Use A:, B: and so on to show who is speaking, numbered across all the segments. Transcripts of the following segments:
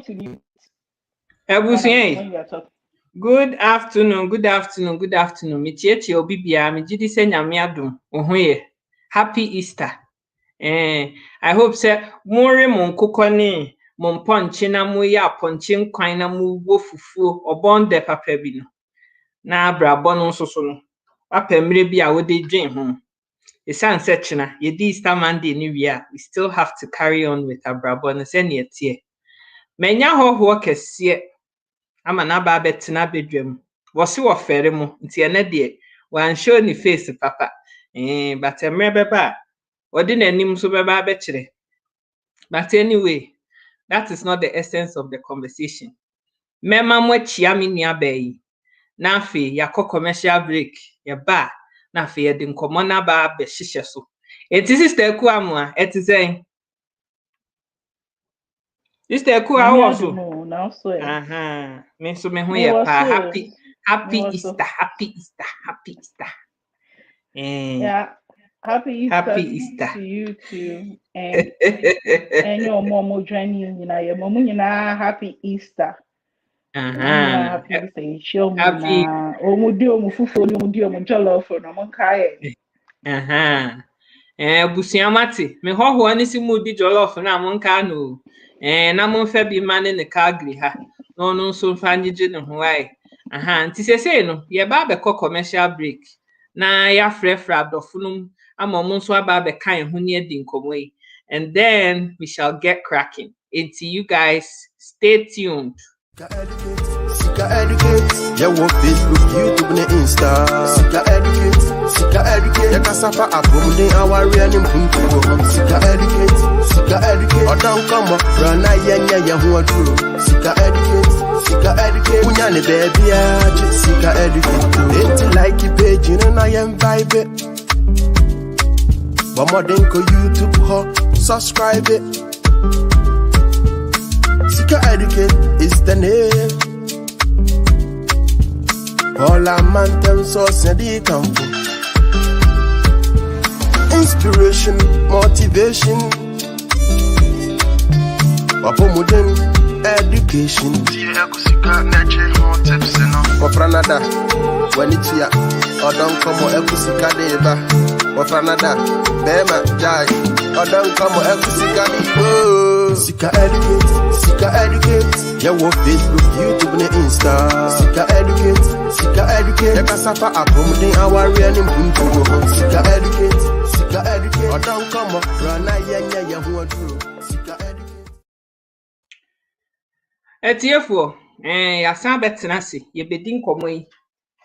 A: to mute
B: Ebusian.
A: when you are talking.
B: Good afternoon. Michiechi Obibia, Mijidi Senyamiadum, Ohuye. Happy Easter. I hope say more mon kokoni, mon ponchi na mu ya ponchi nkwan na mu wo fufuo obonde papa bi no. Na abrabọ no nso so no. Papa mire bi a wode dwen ho. Esan sechina, ye di Easter Monday ni wi a, we still have to carry on with abrabọ no se ne etie. Menya hoho kese ama na ba betena bedwam. Wose wo fere mu nti ene de wan show ni face papa. But emre beba odi nanim so beba be kire. But anyway, that is not the essence of the conversation. Mema mo chia me nua bayi. Na afi yakọ commercial break ye ba na afi ye de nkomo na ba be hihye so. Enti sister ku amua etizen. Sister Eku, how was you? Me so me hu ye pa. Happy Easter.
A: Yeah, happy Easter to you too. And your mom joining you know, your mom happy Easter. Happy Easter. Show me na omudi omufufu ni omudi omujollof no monkae.
B: Busiamati, me hoho ani si mudi jollof na monka no. Na monfa bi mane ne kagri ha. No nso mfa nyije ne ho ai. Nti sese no, ye ba be commercial break. Na ya frefra adofunum ama mo nso aba be kan ho ne adi nkomo yi. And then we shall get cracking. Until you guys stay tuned.
C: Sika educate, ya wo Facebook, YouTube, ne Insta. Sika educate, ya kasapa abumde awari ani mpuntu. Sika educate, odan kama rana yenya ya huwa duro. Sika educate, unyane baby ya, sika educate. Enti like page, you know na yem vibe. Bamodenko YouTube ho, subscribe it. Sika educate is the name. All a man them source and they come from. Inspiration, motivation, wapomodern education. Sika nature tips Wafranada, when it's ya, or don't come or Ekusika deba. Wafranada, Bema, Jai, or don't come or Ekusika deba. Sika educate, ya wo Facebook, YouTube, ne Insta. Sika educate, ya kasapa abumde awari ani mpuntu. Sika educate, or don't come up, rana yenya ya huwa duro. Sika educate.
B: Etiefo, yasan betena se, ye bedin komo yi.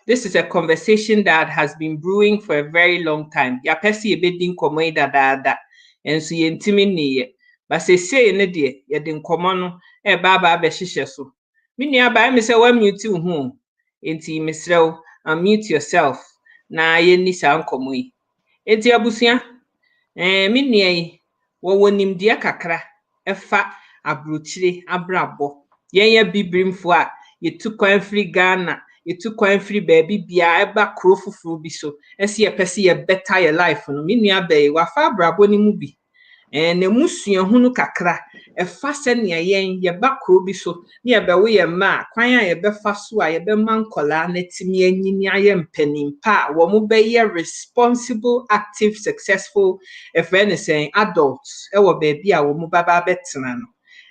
B: This is a conversation that has been brewing for a very long time. Ya pesi ye bedin komo yi da. Enso ye ntimi ni ye. But say ne de ye de nkomo no e ba be hihye so. Me nua ba me say wa mute hu. Enti mesrew, unmute yourself. Na ye ni sa nkomo yi. Enti abusua, me nua yi wo wonimde kakra efa abrochire abrabo. Yenya bibrimfo a yetu kwan free Ghana, yetu kwan free baby bia eba kro fufuru bi so. Ese ye pese ye better your life no. Me nua ba yi wa fa abrabo ni mu bi. Na musua hunu kakra efa se ne yen ye ba kro bi so ne ye be wo ye ma kwan a ye be fa so a ye be mankola na timi anyini aye mpanimpa wo mo be ye responsible, active, successful saying adults e wo ba bia wo mo baba betena no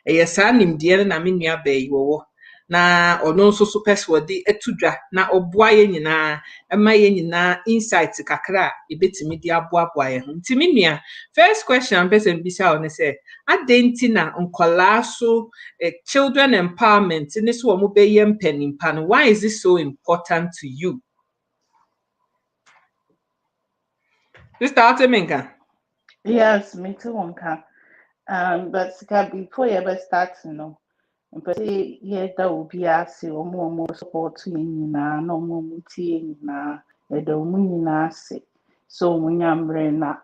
B: ye sa nimde na me nua ba yi wo na ono nso so pese wodi etudwa na oboa ye nyina ema ye nyina insight kakra ebetimi di aboa ye ho ntimi nua first question person bisa on say adenti na nkola so children empowerment ni so omo be ye mpanimpa no why is this so important to you? Sister Minka?
A: Yes, me too, Wonka. But before you ever start, but yeah, that will be as you more support in na no more muti na a domina say. So when I'm na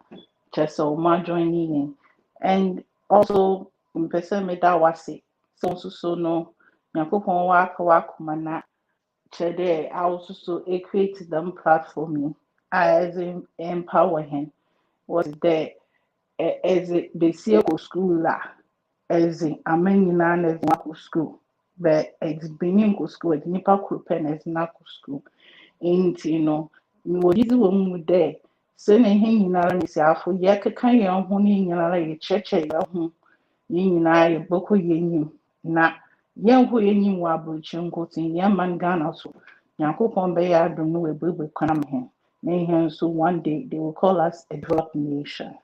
A: just so much joining in. And also, in person, me that was it. So no, Yakupon wak mana. Today, I also create them platform as empower him. Was there as a basic school la ɛdze aman nyinaa na ɛdze akɔ school, but ɛdze Benin kɔ school, ɛdze nipa koro pɛ na ɛdze n'akɔ school. Nti no wɔdidi wɔ mu dɛ sɛ na ihe nyinara mesiafo yɛkeka yɛn ho ne nyinara yɛkyerɛkyerɛ yɛn ho yɛn nyinaa yɛbɛkɔ yɛn na yɛnkɔ yɛn wɔ aburokyi nkotin yɛn man Ghana so Nyankopɔn bɛyɛ adom no wɔbɛbɛ kwan ho na ihe nso one day they will call us a developed nation.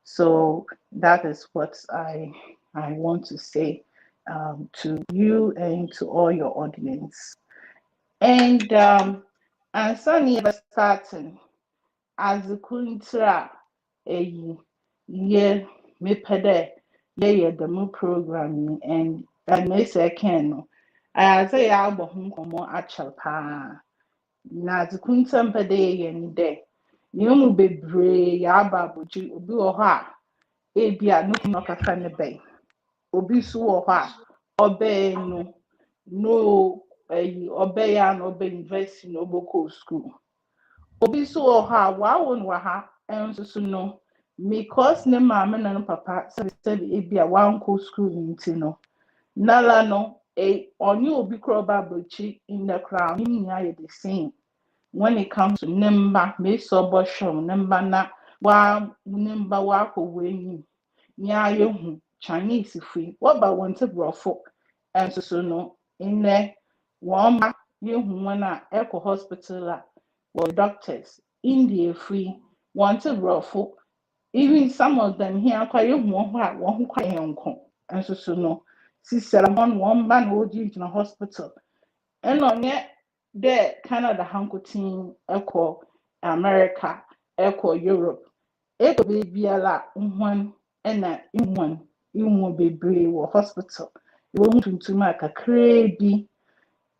A: So that is what I want to say to you and to all your audience. And Sunny starting as a kuntra yeah me pede yeah the new programming and may say can I say I'll home actual pa na as a kuntra pede yen day you mu bebre ya babuji obi oha ebia no kasa ne bay obi so oha obe no obey and obey university no boko school. Obi so oha wawon waha enso no because ne mama na no papa said ebia wanko school nti no nala no onye obi kroba bochi in the crown nya the same when it comes to nemba me so boshom nemba na wa nemba wa ko wenyi nya yehu Chinese free what ba want to brofo enso no in there one yehu wana eco hospital doctors India free wanted ruffle even some of them here quite one quite young and so no sister one man would in a hospital and on yet there Canada Hanko team echo America echo Europe echo baby a lot one and that in one be brave or hospital it won't to make a crazy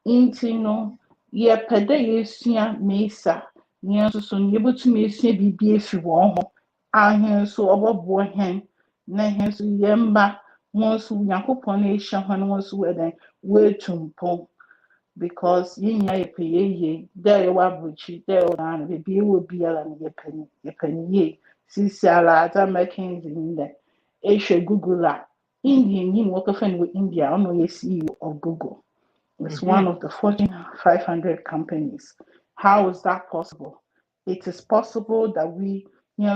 A: intino ye pede yesua mesa nyenso so yebotumi esua bibie fi won ho ahen so obobo hen na hen so yemba won so yakopon na ehia ho na won so weden wetumpon because yinya yepeye there wa buchi there na bibie wo biala na yepani ye sisiala ata making in there ehwe Google a Indian yin wo ka fan wo India ono ye CEO of Google. It's one of the Fortune 500 companies. How is that possible? It is possible that we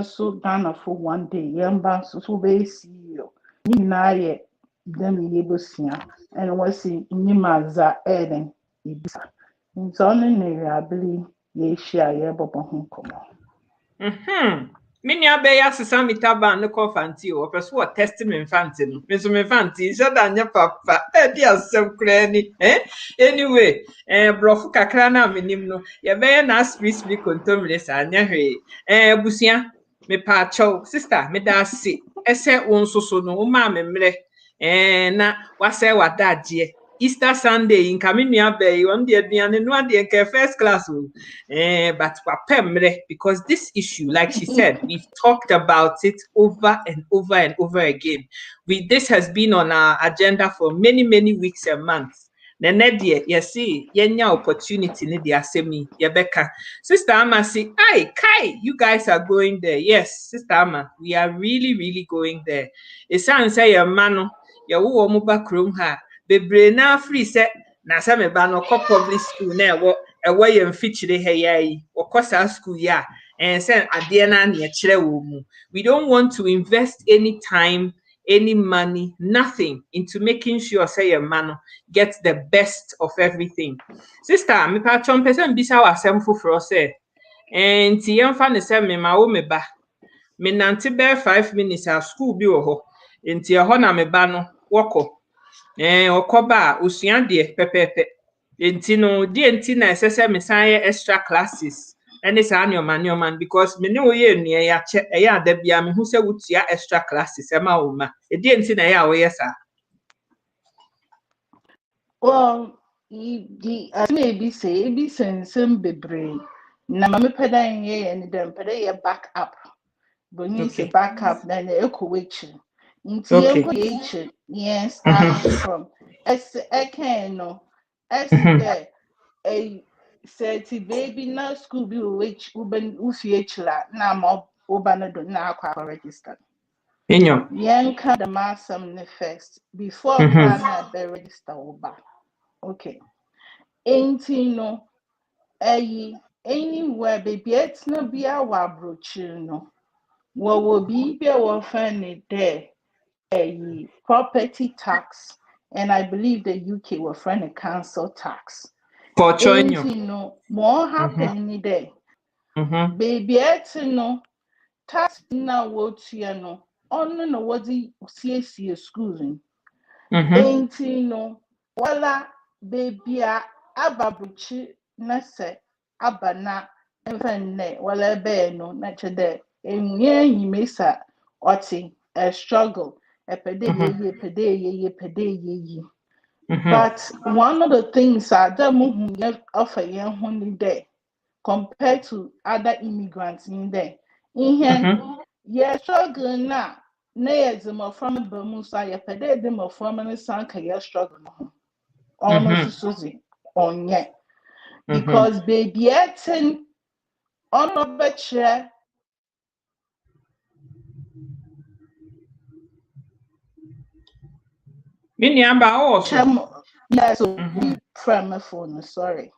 A: so Ghana for one day. Yamba so be CEO. Ni na ye them yebosia and what's in Nimaza Eden Ibisa. In zoning I believe ye share ye bobo home komo.
B: Mini abeya sisa mitaba no confanti o person what testing me infanti no me so me infanti so da nya papa e dia asem kra ni anyway brofu kakra na menim no ye be na speak kontomre sa anya hwe busia me pa chow sister me da se ese won soso no wo ma me mre na wase wadaje Easter Sunday in Kaminia Bay, on the Adrian first class. But because this issue, like she said, we've talked about it over and over and over again. This has been on our agenda for many, many weeks and months. Nenedia, you see, yenya opportunity ni dia semi, Yebeka. Sister Amma say, Kai, you guys are going there. Yes, Sister Amma, we are really, really going there. It sounds say your mano, your womuba krum ha. Bebre na free set na sa me ba no public school na ewo ye mfichire he yayi okosa school ya and say ade na na kire wo mu. We don't want to invest any time, any money, nothing into making sure say your man gets the best of everything. Sister, me pa chom person bisa wasem foforo say enti yemfa ne say me ma wo me ba me nante be 5 minutes at school bi wo ho enti e ho na me ba no woko okoba usua de pepepe enti no de enti na esese mesan extra classes any sa anyoman because me ne oye nua ya che ya da bia me hu se wutua extra classes e ma wo ma de enti na ya wo yesa.
A: Well, as maybe say some bebre na me pedan ye and them peda ye back up but you say back up then e ko wechi nti e ko yechi yes starting from can no there a certi baby na school be which uben ufie chila na mo oba na do na akwa register
B: Enyo.
A: Yanka the masam ne first before Ghana be register oba. Okay. Ain't no anywhere baby it's no be our brochu no. What will be our friend there? Property tax, and I believe the UK will friend a council tax.
B: For
A: Ain't
B: Chonyo.
A: no more happening there. Baby it's no tax now what you know. On no what the CSC schools in. Ain't no wala baby ababuchi na se abana mfenne wala be no na chede enye yimesa oti a struggle epede ye but one of the things that muhu offer yen huni there compared to other immigrants in there yeah struggle na ye from Bermuda ye pede them from any sanka ye struggle no almost Susie on yet because baby etin on a betcha yes from my phone sorry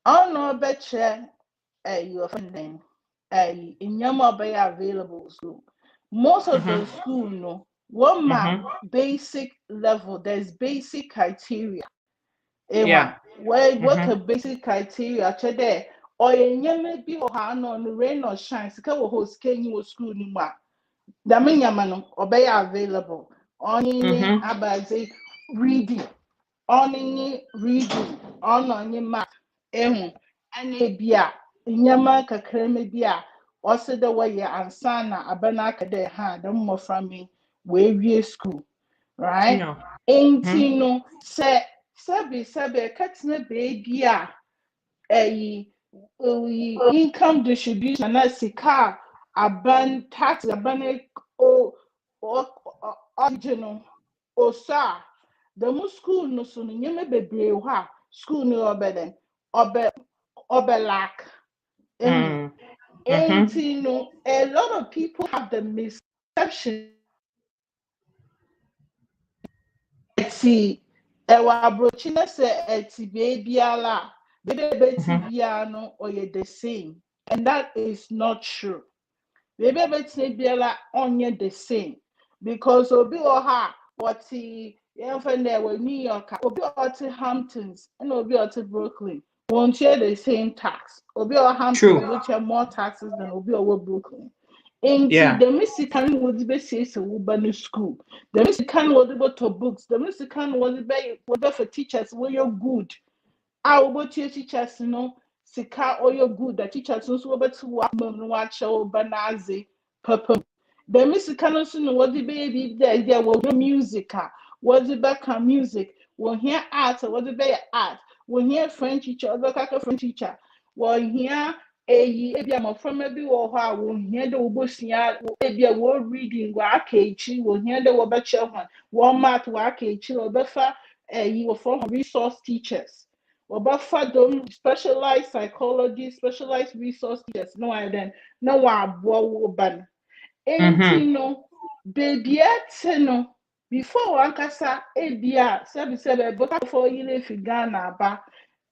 A: on no betcha you offending in your be available school most of the school no one basic level there's basic criteria what a basic criteria today or in yeme be or no rain or shine sika wo host can you school ni ma da menyama no obey available only abaze reading only reading only math and bia nyama kakra me bia also the way ansa na abana akade ha the mo from me we school right ain't no say sabi katina baby income distribution na sika aban tax aban o original osa the school no so nyeme bebre ha school no obeden lack ain't no a lot of people have the misconception see ewa brochina say eti baby ala baby biano or you're the same and that is not true baby biala onye the same because obi oha what he there with New York obi or Hamptons and obi or Brooklyn won't share the same tax obi or Hamptons which have more taxes than obi or Brooklyn. Ain't the Mexican was be say Ubanu school. The Mexican was about to books. The Mexican was for teachers where you're good. I will teachers, you know, sika or you're good. The teachers also about to watch or banazi purple. The Mexican also know what the baby there was no music. Was the back music? We'll hear art or what the bay art. We'll hear French teacher, other French teacher. We'll hear ebi amaframa bi wɔ hɔ a wɔhia de wɔbɔsua ebi a wɔ reading wɔ aka ekyir wɔhia de wɔbɛkyerɛ ho wɔn math wɔ aka ekyir wɔbɛfa wɔfrɛ ho resource teachers wɔbɛfa dom specialized psychology specialized resource teachers no ayɛ dɛn na wɔaboa wo ba no enti no beebi ɛte no before wankasa ebi a sɛbisɛbi ɛbɛkafo yi na efi Ghana aba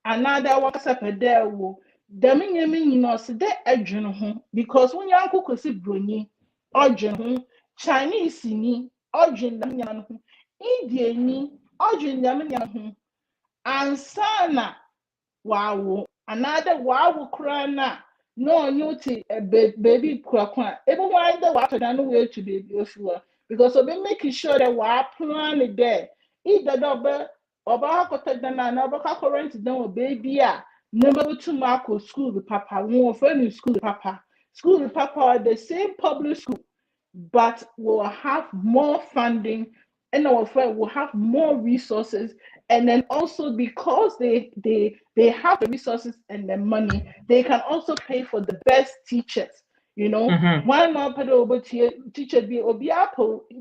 A: another wakasa pɛ dɛ wo. Demi nyina se de adwene ho because when yanko kosi broni adwene ho Chinese ni adwene dam nyana ho Indian ni adwene dam nyana ho ansana wawo another wawo kra na no nyuti baby kra ebe why the water na no way to baby ofiwa because obe making sure that we plan it there either the oba hakota dana na oba ka current dan baby a never to Marco school with papa, one friend school with papa. School with papa are the same public school, but will have more funding and our friend will have more resources. And then also because they have the resources and the money, they can also pay for the best teachers. You know, one more teacher be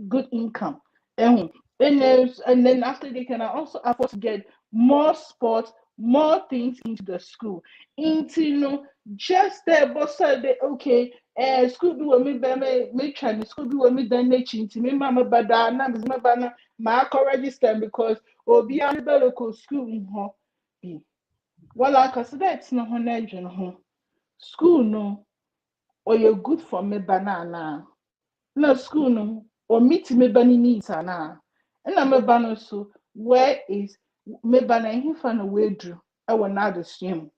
A: good income. And then after they can also afford to get more sports, more things into the school. Into just there, but so they okay. School do me try school do me then into me mama bada na me bana ma register because obi a be local school ho bi. Well, I consider it's no ho school no or you're good for me banana. No school no or meet me bani needs na. And I'm a banner so where is me bana him fan away drew. I will not assume.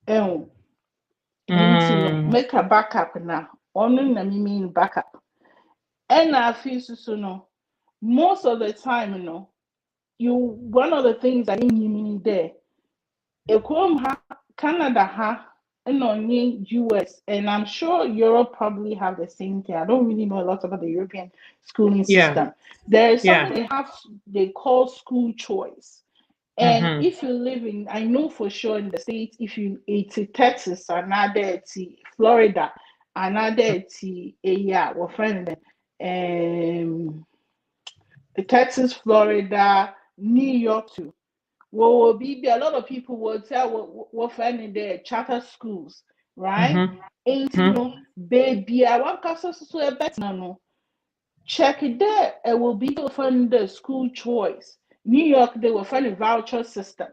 A: Oh, make a backup now. Only na me mean backup. And I feel so no. Most of the time, one of the things I didn't mean there. Canada and only US, and I'm sure Europe probably have the same thing. I don't really know a lot about the European schooling system. There is something they call school choice. And if you live in, I know for sure in the States, if it's Texas, another it's Florida, another it's we're friend Texas, Florida, New York too. Will be a lot of people will tell what finding their charter schools, right? Ain't baby, I want so a better no. Check it there. It will be find the school choice. New York, they will find a voucher system.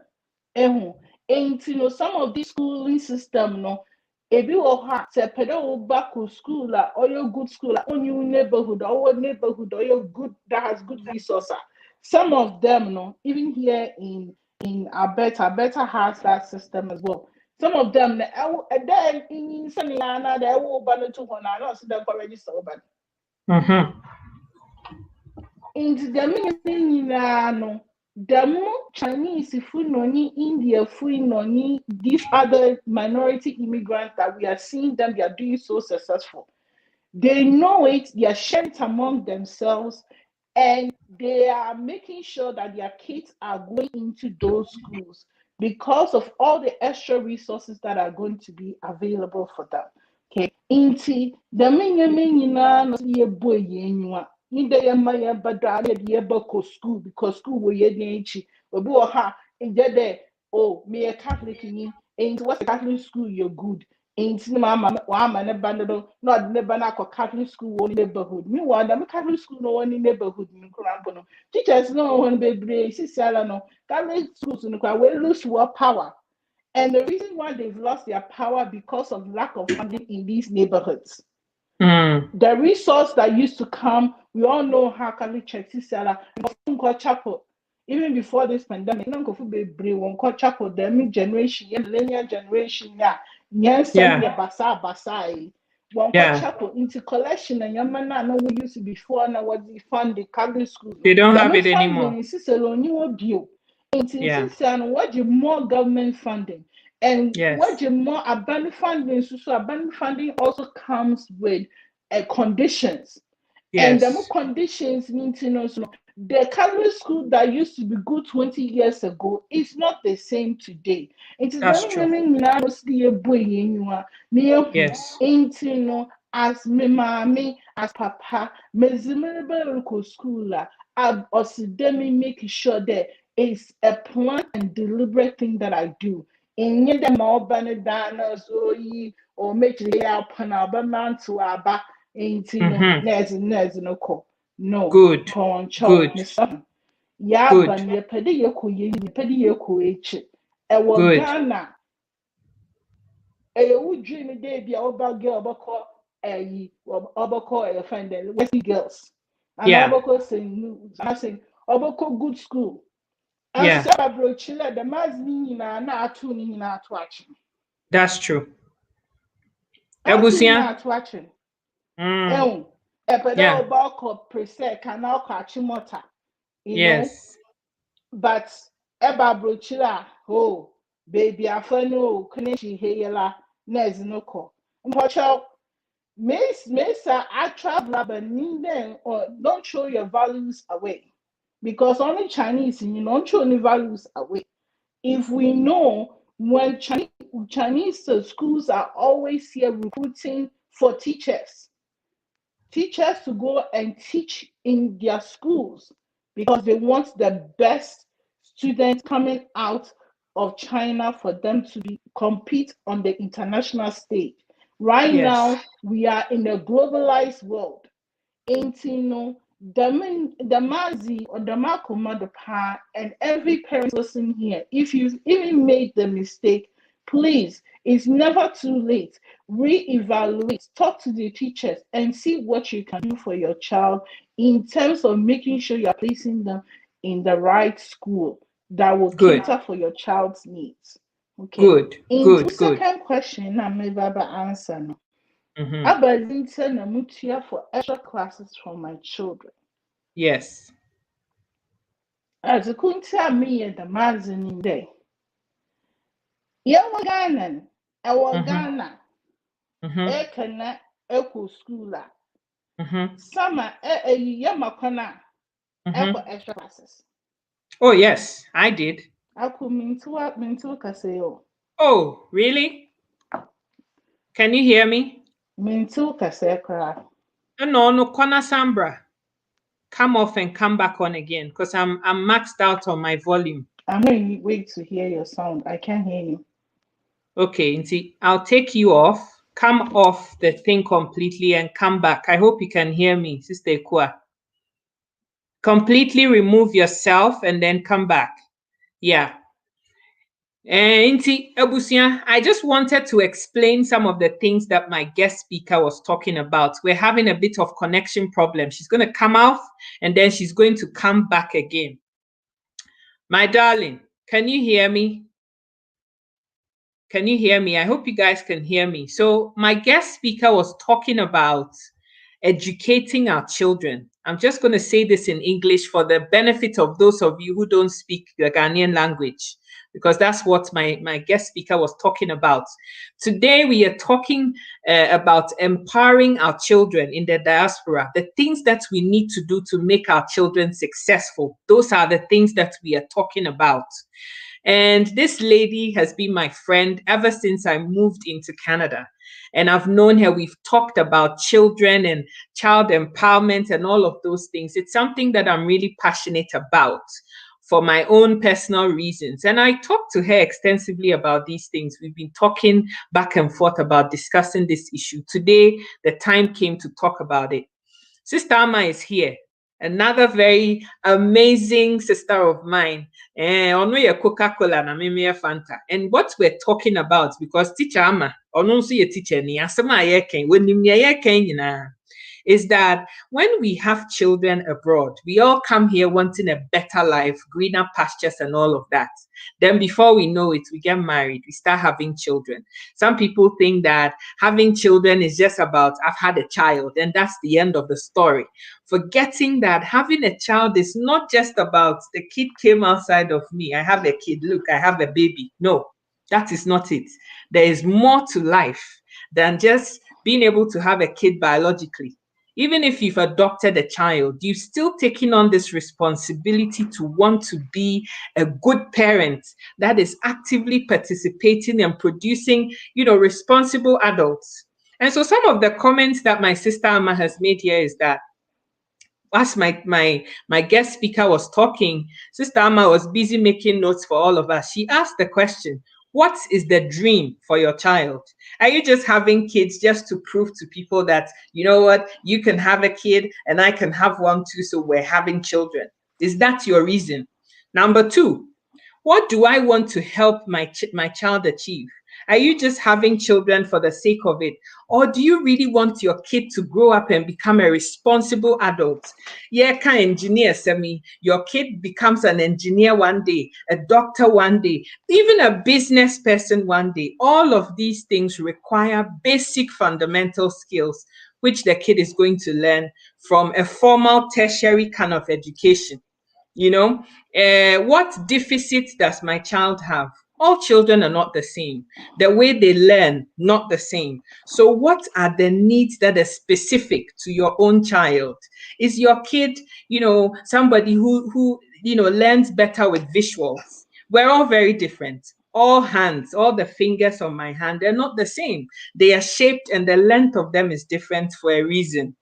A: Ain't some of these schooling system no. If you are say pedo back to school or your good school on your neighborhood or your good that has good resources. Some of them no, even here in Alberta has that system as well. Some of them then in Saniana they will ban to one I don't see them for register ban. Into the meaning no. The more Chinese food noni, India food noni, these other minority immigrants that we are seeing them, they are doing so successful. They know it, they are sharing it among themselves, and they are making sure that their kids are going into those schools because of all the extra resources that are going to be available for them. Okay, into the many no boy Inde ya bada ye bako school because school we ye nchi obi o ha inde oh me a Catholic ni and what's Catholic school you're good ain't mama wa ma ne bandado no de ba na Catholic school one neighborhood me wa da Catholic school no one neighborhood ni kurampo no teachers no one bebre sisiala no Catholic schools no kwa we lose what power, and the reason why they've lost their power because of lack of funding in these neighborhoods. The resource that used to come, we all know how Catholic churches are chapel. Even before this pandemic, chapel, the mid generation, millennial generation, chapel into collection and your man no we used to before now what the fund the Catholic school.
B: They don't have it anymore.
A: What you more government funding and what you more abandoned funding, so abandoned funding also comes with conditions. And the more conditions mean to know the Catholic school that used to be good 20 years ago is not the same today. It is as me mommy, as papa, me school making sure that it's a planned and deliberate thing that I do. In the more bandanas or make lay out panaba to aba ain't no call. No,
B: good.
A: Yeah, but ye pedi ye Ghana. Would dream day be about girl a friend Westy girls. And Obako saying Obako good school. And Sabro Chilla, the mass meaning na tuning out watching.
B: That's true.
A: Not watching. A pedal balk per se can now catch mota. Yes. But Eba Brochilla, oh, baby, I find no connection here, Nez no call. Watch out, Miss I travel, but then or don't show your values away. Because only Chinese, you don't show any values away. If we know when Chinese schools are always here recruiting for teachers to go and teach in their schools because they want the best students coming out of China for them to compete on the international stage. Right
B: Yes.
A: now, we are in a globalized world. The Mazi or the Makoma, the Pa, and every parent listening here, if you've even made the mistake, please, it's never too late. Reevaluate, talk to the teachers, and see what you can do for your child in terms of making sure you're placing them in the right school that will cater for your child's needs. Okay.
B: Good.
A: Second question, I'm about to answer now. For extra classes for my children.
B: Yes.
A: As a kunta me at the magazine day. Young Ghana, our Ghana, Ekana, Echo Schooler. Summer, Yamakona, for extra classes.
B: Oh, yes, I did.
A: I could mean to what Kaseo.
B: Oh, really? Can you hear me?
A: Mintu Kasekra.
B: No, Kona Sambra. Come off and come back on again because I'm maxed out on my volume.
A: I'm going to wait to hear your sound. I can't hear you.
B: Okay, see, I'll take you off, come off the thing completely and come back. I hope you can hear me, Sister Ekua. Completely remove yourself and then come back. Yeah. Inti Ebusia, I just wanted to explain some of the things that my guest speaker was talking about. We're having a bit of connection problem. She's going to come out and then she's going to come back again. My darling, can you hear me? Can you hear me? I hope you guys can hear me. So my guest speaker was talking about educating our children. I'm just going to say this in English for the benefit of those of you who don't speak the Ghanaian language, because that's what my guest speaker was talking about. Today, we are talking about empowering our children in the diaspora, the things that we need to do to make our children successful. Those are the things that we are talking about. And this lady has been my friend ever since I moved into Canada. And I've known her. We've talked about children and child empowerment and all of those things. It's something that I'm really passionate about for my own personal reasons. And I talked to her extensively about these things. We've been talking back and forth about discussing this issue. Today, the time came to talk about it. Sister Amma is here. Another very amazing sister of mine. Coca-Cola na mimi Fanta. And what we're talking about, because teacher Amma, teacher ni is that when we have children abroad, we all come here wanting a better life, greener pastures and all of that. Then before we know it, we get married, we start having children. Some people think that having children is just about, I've had a child, and that's the end of the story. Forgetting that having a child is not just about the kid came outside of me. I have a kid, look, I have a baby. No, that is not it. There is more to life than just being able to have a kid biologically. Even if you've adopted a child, you've still taken on this responsibility to want to be a good parent that is actively participating and producing, responsible adults. And so some of the comments that my sister Amma has made here is that as my guest speaker was talking, Sister Amma was busy making notes for all of us. She asked the question, what is the dream for your child? Are you just having kids just to prove to people that, you know what, you can have a kid and I can have one too, so we're having children? Is that your reason? Number two, what do I want to help my child achieve? Are you just having children for the sake of it? Or do you really want your kid to grow up and become a responsible adult? Yeah, can engineer, Semi. Your kid becomes an engineer one day, a doctor one day, even a business person one day. All of these things require basic fundamental skills, which the kid is going to learn from a formal tertiary kind of education. What deficit does my child have? All children are not the same. The way they learn, not the same. So what are the needs that are specific to your own child? Is your kid, somebody who learns better with visuals? We're all very different. All hands, all the fingers on my hand, they're not the same. They are shaped and the length of them is different for a reason.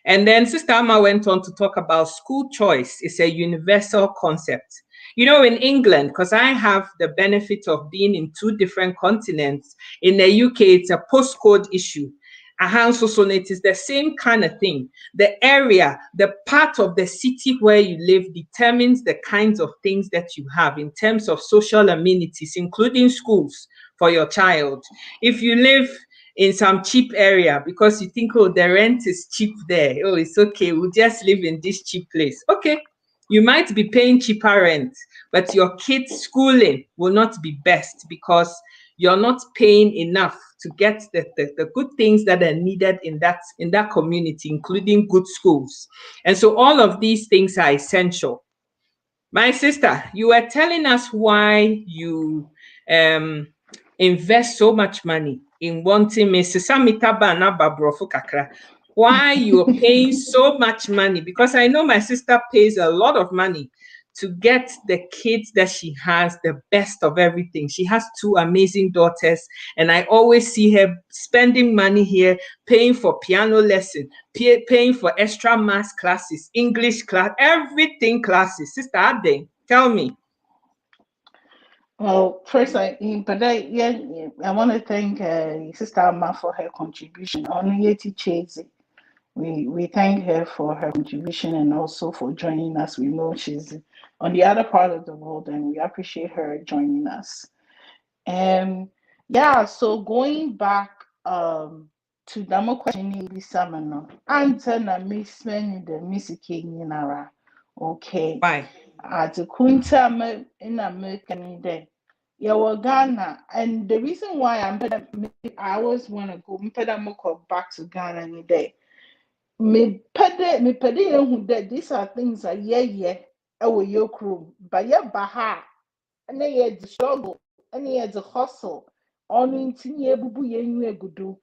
B: And then Sister Amma went on to talk about school choice. It's a universal concept. You know, in England, because I have the benefit of being in 2 different continents, in the UK, it's a postcode issue. So it is the same kind of thing. The area, the part of the city where you live determines the kinds of things that you have in terms of social amenities, including schools for your child. If you live in some cheap area because you think, oh, the rent is cheap there, oh, it's okay, we'll just live in this cheap place. Okay, you might be paying cheaper rent, but your kids' schooling will not be best because you're not paying enough to get the good things that are needed in that community, including good schools. And so all of these things are essential. My sister, you were telling us why you invest so much money in wanting Mrs. Samitaba and Babrofo Kakra. Why you're paying so much money? Because I know my sister pays a lot of money to get the kids that she has the best of everything. She has 2 amazing daughters, and I always see her spending money here, paying for piano lesson, paying for extra math classes, English class, everything classes. Sister Ade, tell me.
A: Well, first, I want to thank Sister Amma for her contribution. Only Chase. We thank her for her contribution and also for joining us. We know she's on the other part of the world, and we appreciate her joining us. Yeah, so going back to the question this summer, answer na miss the music nara. Okay.
B: Bye.
A: At the Kunta in American day. Yeah, Ghana, and the reason why I always want to go back to Ghana any day. Me pede that these are things that our your crew, but yeah, baha, and they the struggle, and they the hustle, on into ye bubu ye gudu,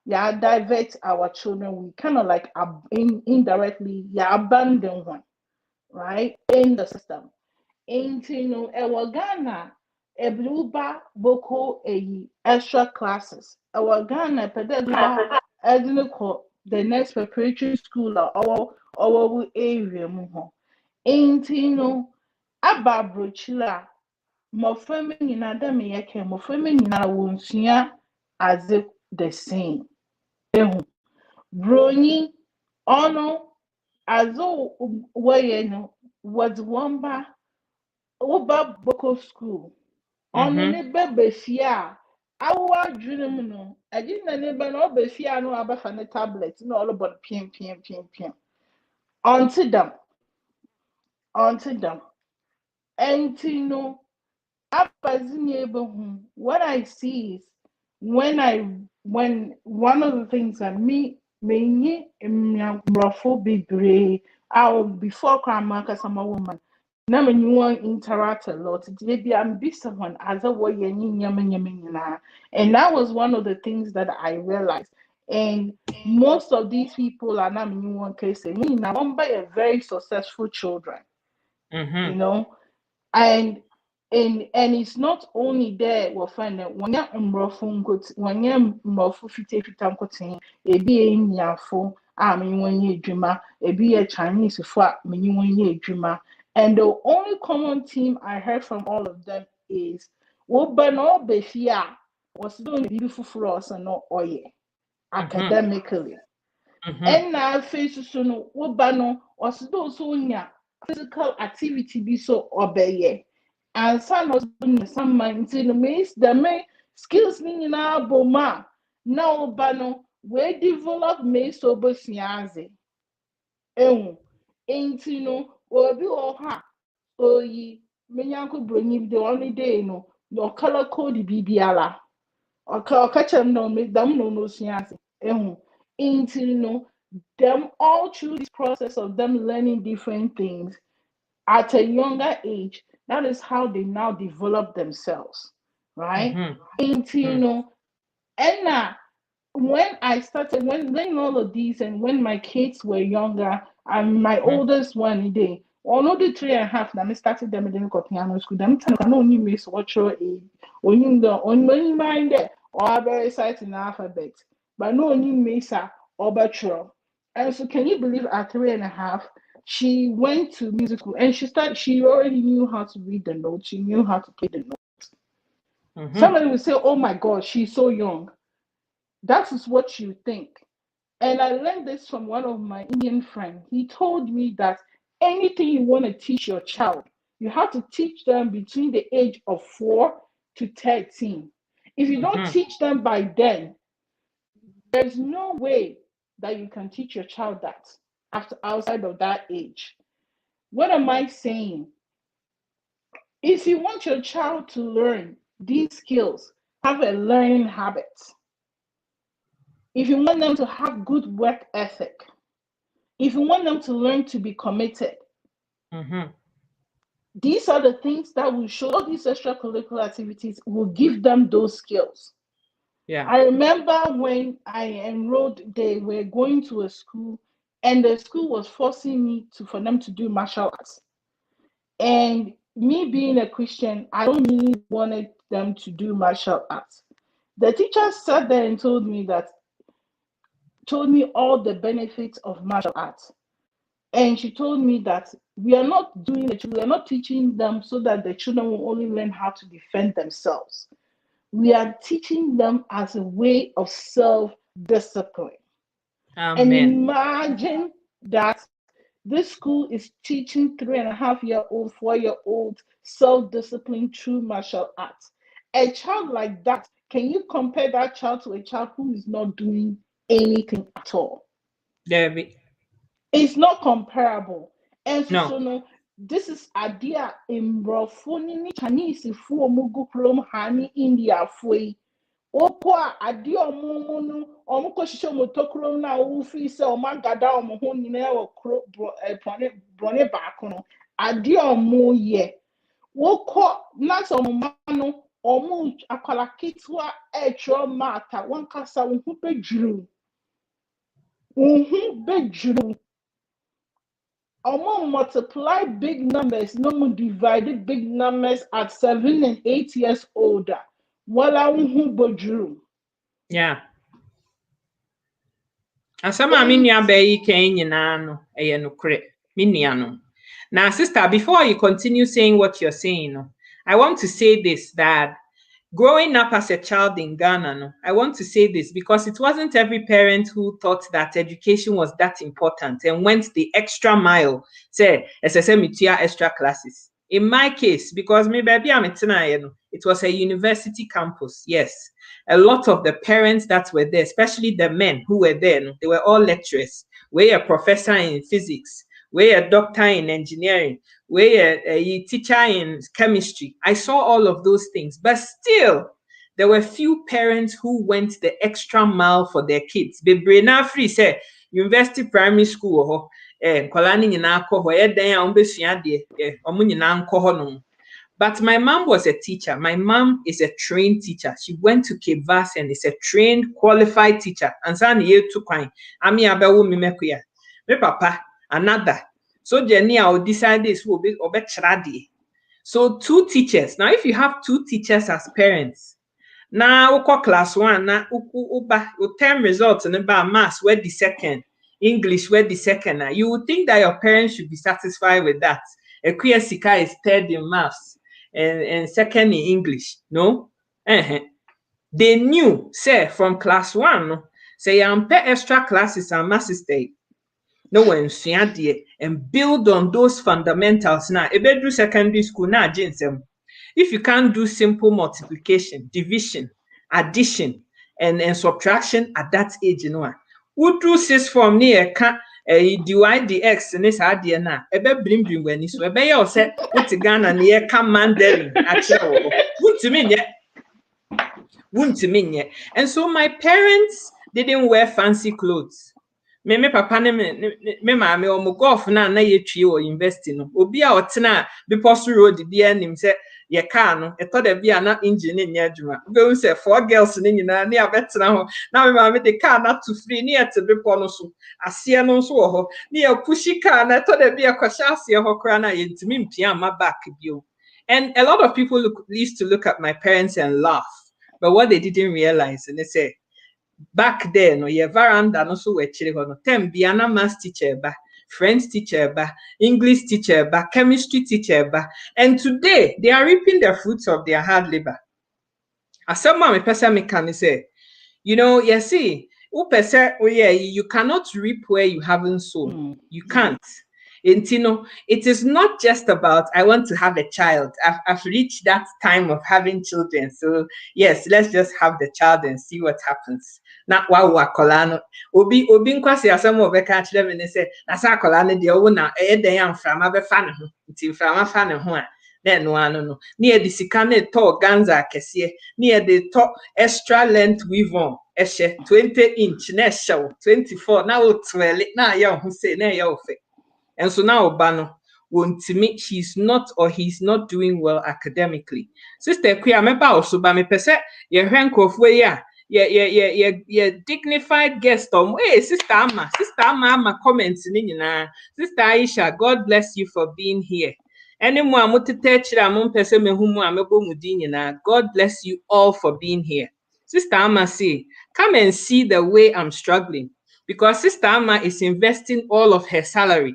A: ya divert our children. We kind of like indirectly abandon one, right, in the system. Into our Ghana, a blue bar boko extra classes. Our Ghana pedagba the next preparatory school our area mu. Aba brochila mofemi nyina da me yake mofemi nyina wonsua as the same. Brony ono azo waye no was one ba Oba Boko School. On the Bebefia, our dream no. I didn't neighbor no Befia no abafane tablet, no all about pm. Onto them. And no what I see is when one of the things that me be before grandma because I'm a woman. Na me want interact a lot. Maybe I'm be someone as a way and that was one of the things that I realized. And most of these people are not in one case. Now, one by a very successful children, you know, and it's not only there we'll find that when you're fite ebi Indiafo when you dreamer, ebi a Chinese for when you dreamer. And the only common theme I heard from all of them is no befia was doing beautiful for us and not oye academically. And now face no no was those physical activity be so obey. And some was doing some mind in the maze the main skills in our boma. Now bano we develop me so bosiaze. Ain't or be all ha. Oh, ye, Menyanko bring the only day no, your color code BBala. Or catch them no, make them no siansi. Into them all through this process of them learning different things at a younger age. That is how they now develop themselves, right? Into and when I started when learning all of these and when my kids were younger and my oldest one day the 3.5 now I started them in the piano school them can only miss what your age only the only mind there or very exciting alphabet but no only miss or bachelor. And so can you believe at 3.5 she went to music school and she already knew how to read the notes. She knew how to play the notes. Somebody would say, oh my God, she's so young. That is what you think. And I learned this from one of my Indian friends. He told me that anything you want to teach your child, you have to teach them between the age of 4 to 13. If you don't teach them by then, there's no way that you can teach your child that outside of that age. What am I saying? If you want your child to learn these skills, have a learning habit. If you want them to have good work ethic, if you want them to learn to be committed, these are the things that will show. All these extracurricular activities will give them those skills.
B: Yeah.
A: I remember when I enrolled, they were going to a school, and the school was forcing me for them to do martial arts. And me being a Christian, I don't really wanted them to do martial arts. The teacher sat there and told me all the benefits of martial arts. And she told me that we are not teaching them so that the children will only learn how to defend themselves. We are teaching them as a way of self-discipline. And imagine that this school is teaching 3.5-year-old, 4-year-old self-discipline through martial arts. A child like that, can you compare that child to a child who is not doing anything at all?
B: Debbie.
A: It's not comparable. And
B: No.
A: so no, this is idea in Brofoni Chinese for Mugukrom Hani India Fui. Opo idea omunu omuko shisho motokrom na ufi se omagada omuho nyina wo brone baako no idea omu ye woko na so omano omu akwala kitwa etro mata wankasa wo hu bejuru multiply big numbers, no divided big numbers at 7 and 8 years older.
B: Yeah. Asama minya be ken nyina no eye no kre. Minya no. Now, sister, before you continue saying what you're saying, I want to say this, that growing up as a child in Ghana, I want to say this because it wasn't every parent who thought that education was that important and went the extra mile, say, SSM extra classes. In my case, because maybe it was a university campus, yes. A lot of the parents that were there, especially the men who were there, they were all lecturers. We're a professor in physics, we're a doctor in engineering, we're a teacher in chemistry. I saw all of those things, but still, there were few parents who went the extra mile for their kids. Bebrena free say university primary school but my mom was a teacher. My mom is a trained teacher. She went to Cape Verde and is a trained, qualified teacher. And so me papa another. So Jenny, I will decide this will be obet. So 2 teachers. Now, if you have 2 teachers as parents, now class 1, now uba 10 results and about maths where the second, English where the second. You would think that your parents should be satisfied with that. Ekuya Sika is 3rd in maths and 2nd in English. No? They knew, say, from class 1, say, I'm pay extra classes and maths day. No one and build on those fundamentals now. Ebedru secondary school now, if you can't do simple multiplication, division, addition, and subtraction at that age, you know, who do 6 form near divide the x and this idea now. Ebe bring when you so ebe you say what Ghana near come Mandarin actually. Wouldn't mean yet. And so my parents didn't wear fancy clothes. Me papa ne me maame o mo golf na ye twie o university no obi a otena because road di anim se ye car no eto da bia na engine nya adwuma be say 4 girls ne nyina ne abetena ho na me maame de car na to free ne ete bepo no so ase no so wo ho ne ya pushi car na eto da bia kwasha ase ho kra na ye ntimi mpia ma back bio. And a lot of people used to look at my parents and laugh, but what they didn't realize, and they say back then, no, your veranda no so we chile hono. Tem biana math teacher ba French teacher, English teacher, chemistry teacher, and today they are reaping the fruits of their hard labor. As someone a person can say, you see, you cannot reap where you haven't sown. You can't. And it is not just about I want to have a child. I've reached that time of having children. So yes, let's just have the child and see what happens. Not wow kolano. Obi nkwasi asem obeka kire me ne say na sa kolano de owo na den amframa be fa ne ho. Nti mframa fa ne ho a na no ano no. Na ye de sika na to ganza akese. Na ye de to extra length weave on. 20-inch na show 24 na o twele na ye ho say na ye ofe. And so now Obano won't me she's not or he's not doing well academically. Sister Quia meba also ba me pese ye hwenkof we ya dignified guest hey sister ama comments ni nyina. Sister Aisha, God bless you for being here. Any mo amotete chira mo pese mehu mu amebo mudi nyina. God bless you all for being here. Sister Ama say, come and see the way I'm struggling because Sister Ama is investing all of her salary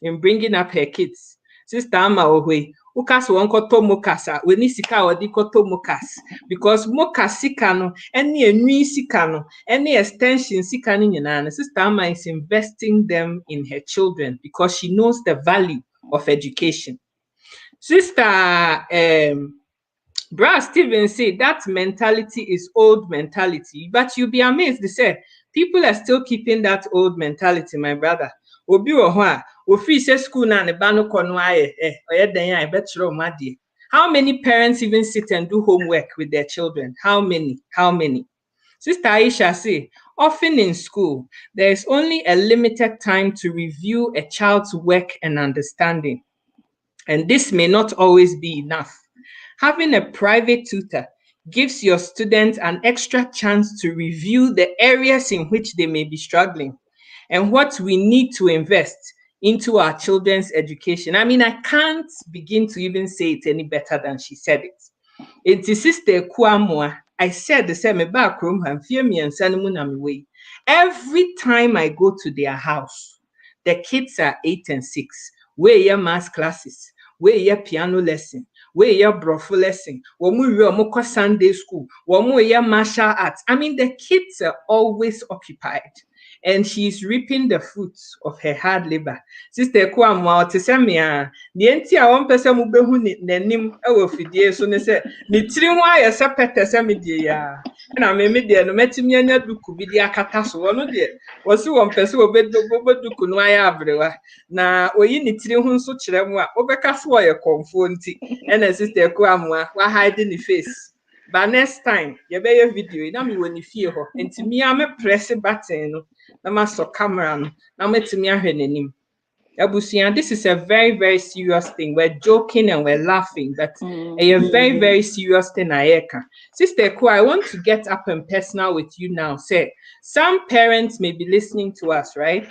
B: in bringing up her kids. Sister Ama Owe, ukas wonkoto mokasa, weni sika odi koto mokas. Because mokas sikano, any enwi sikano, any extension sikani nyinana. Sister Ama is investing them in her children because she knows the value of education. Sister Bra Steven said that mentality is old mentality, but you'll be amazed to say people are still keeping that old mentality, my brother. Obi ohwa ofi se school na ne ba no kono aye oyeden ya betro made. How many parents even sit and do homework with their children? How many? Sister Aisha say, often in school, there is only a limited time to review a child's work and understanding. And this may not always be enough. Having a private tutor gives your students an extra chance to review the areas in which they may be struggling and what we need to invest into our children's education. I mean, I can't begin to even say it any better than she said it. It's Sister Kuamwa. I said the same about every time I go to their house, the kids are 8 and 6. Where your math classes, where your piano lesson, where your brofo lesson, where Sunday school, where your martial arts. I mean, the kids are always occupied. And she's reaping the fruits of her hard labor. Sister Kwamwa to say me the entire one person who behu ne nim ewo fidie so ne say ne tiri ho ayese pete se me die ya na me die no metimi anya duku bi dia kata so wono die wo si won pese obeduku no aya abrewa na oyi ne tiri ho nso kire mu a obeka so ye konfo nti na Sister Kwamwa wa hide the face. But next time, you be a video. Na me woni fie ho. Enti me am press button no. Na ma so camera no. Na metimi ahwe nanim. Abusia, this is a very, very serious thing. We're joking and we're laughing, but a very, very serious thing. Sister Ko, I want to get up and personal with you now. Say, some parents may be listening to us, right?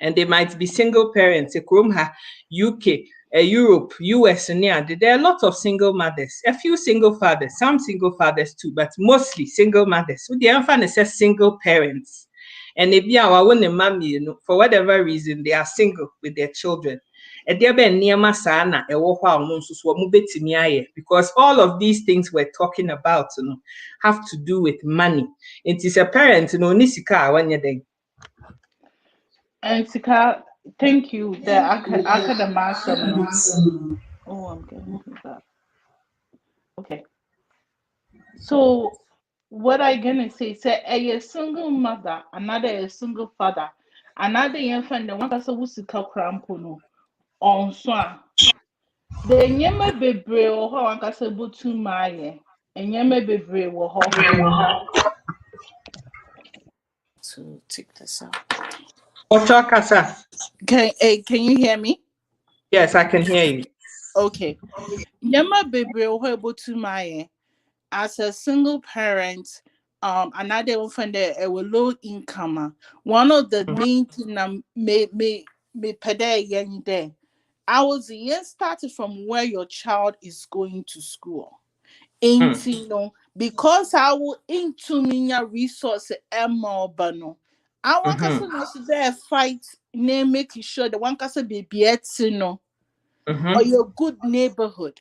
B: And they might be single parents. UK, Europe, US, and yeah, there are a lot of single mothers, a few single fathers, some single fathers too, but mostly single mothers. So the emphasis says single parents. And if you are one mommy, for whatever reason, they are single with their children. Because all of these things we're talking about have to do with money. It is a parent, Nisika, when you're there.
A: And Sika, thank you. The academic. Oh, I'm getting that. Okay. So what I gonna say a single mother, another a single father, another infant, the one person who Sika crampono on swan. The nyema bebre or how one casa butu maye, and nyema bebre or how to take this out. Can you hear me?
B: Yes, I can hear you.
A: Okay. Nyama bebre or butu maye. As a single parent, another often a low income. One of the main things me pede yen day. I was started from where your child is going to school. Because I will into minya resource more bano. I want to know so there fight name making sure the one can be no or your good neighborhood.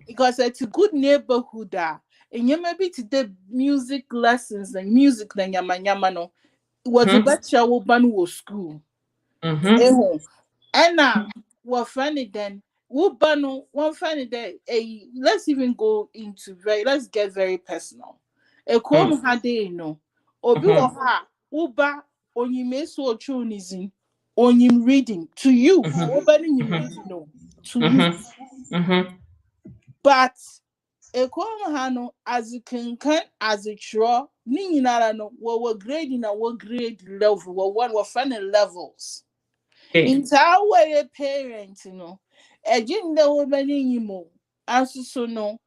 A: Because it's a good neighborhood and you maybe today music lessons and music then yama no was a better wo school. And now what funny then one funny day let's even go into let's get very personal. A come had no obi wo ha uba onyime so ochunism onyim reading to you oba ni reading no to you. But ekom ha no as kenkan as a draw ni nyinara no wo grade na wo grade level wo funny levels. In our way parents, agenda woman in so no,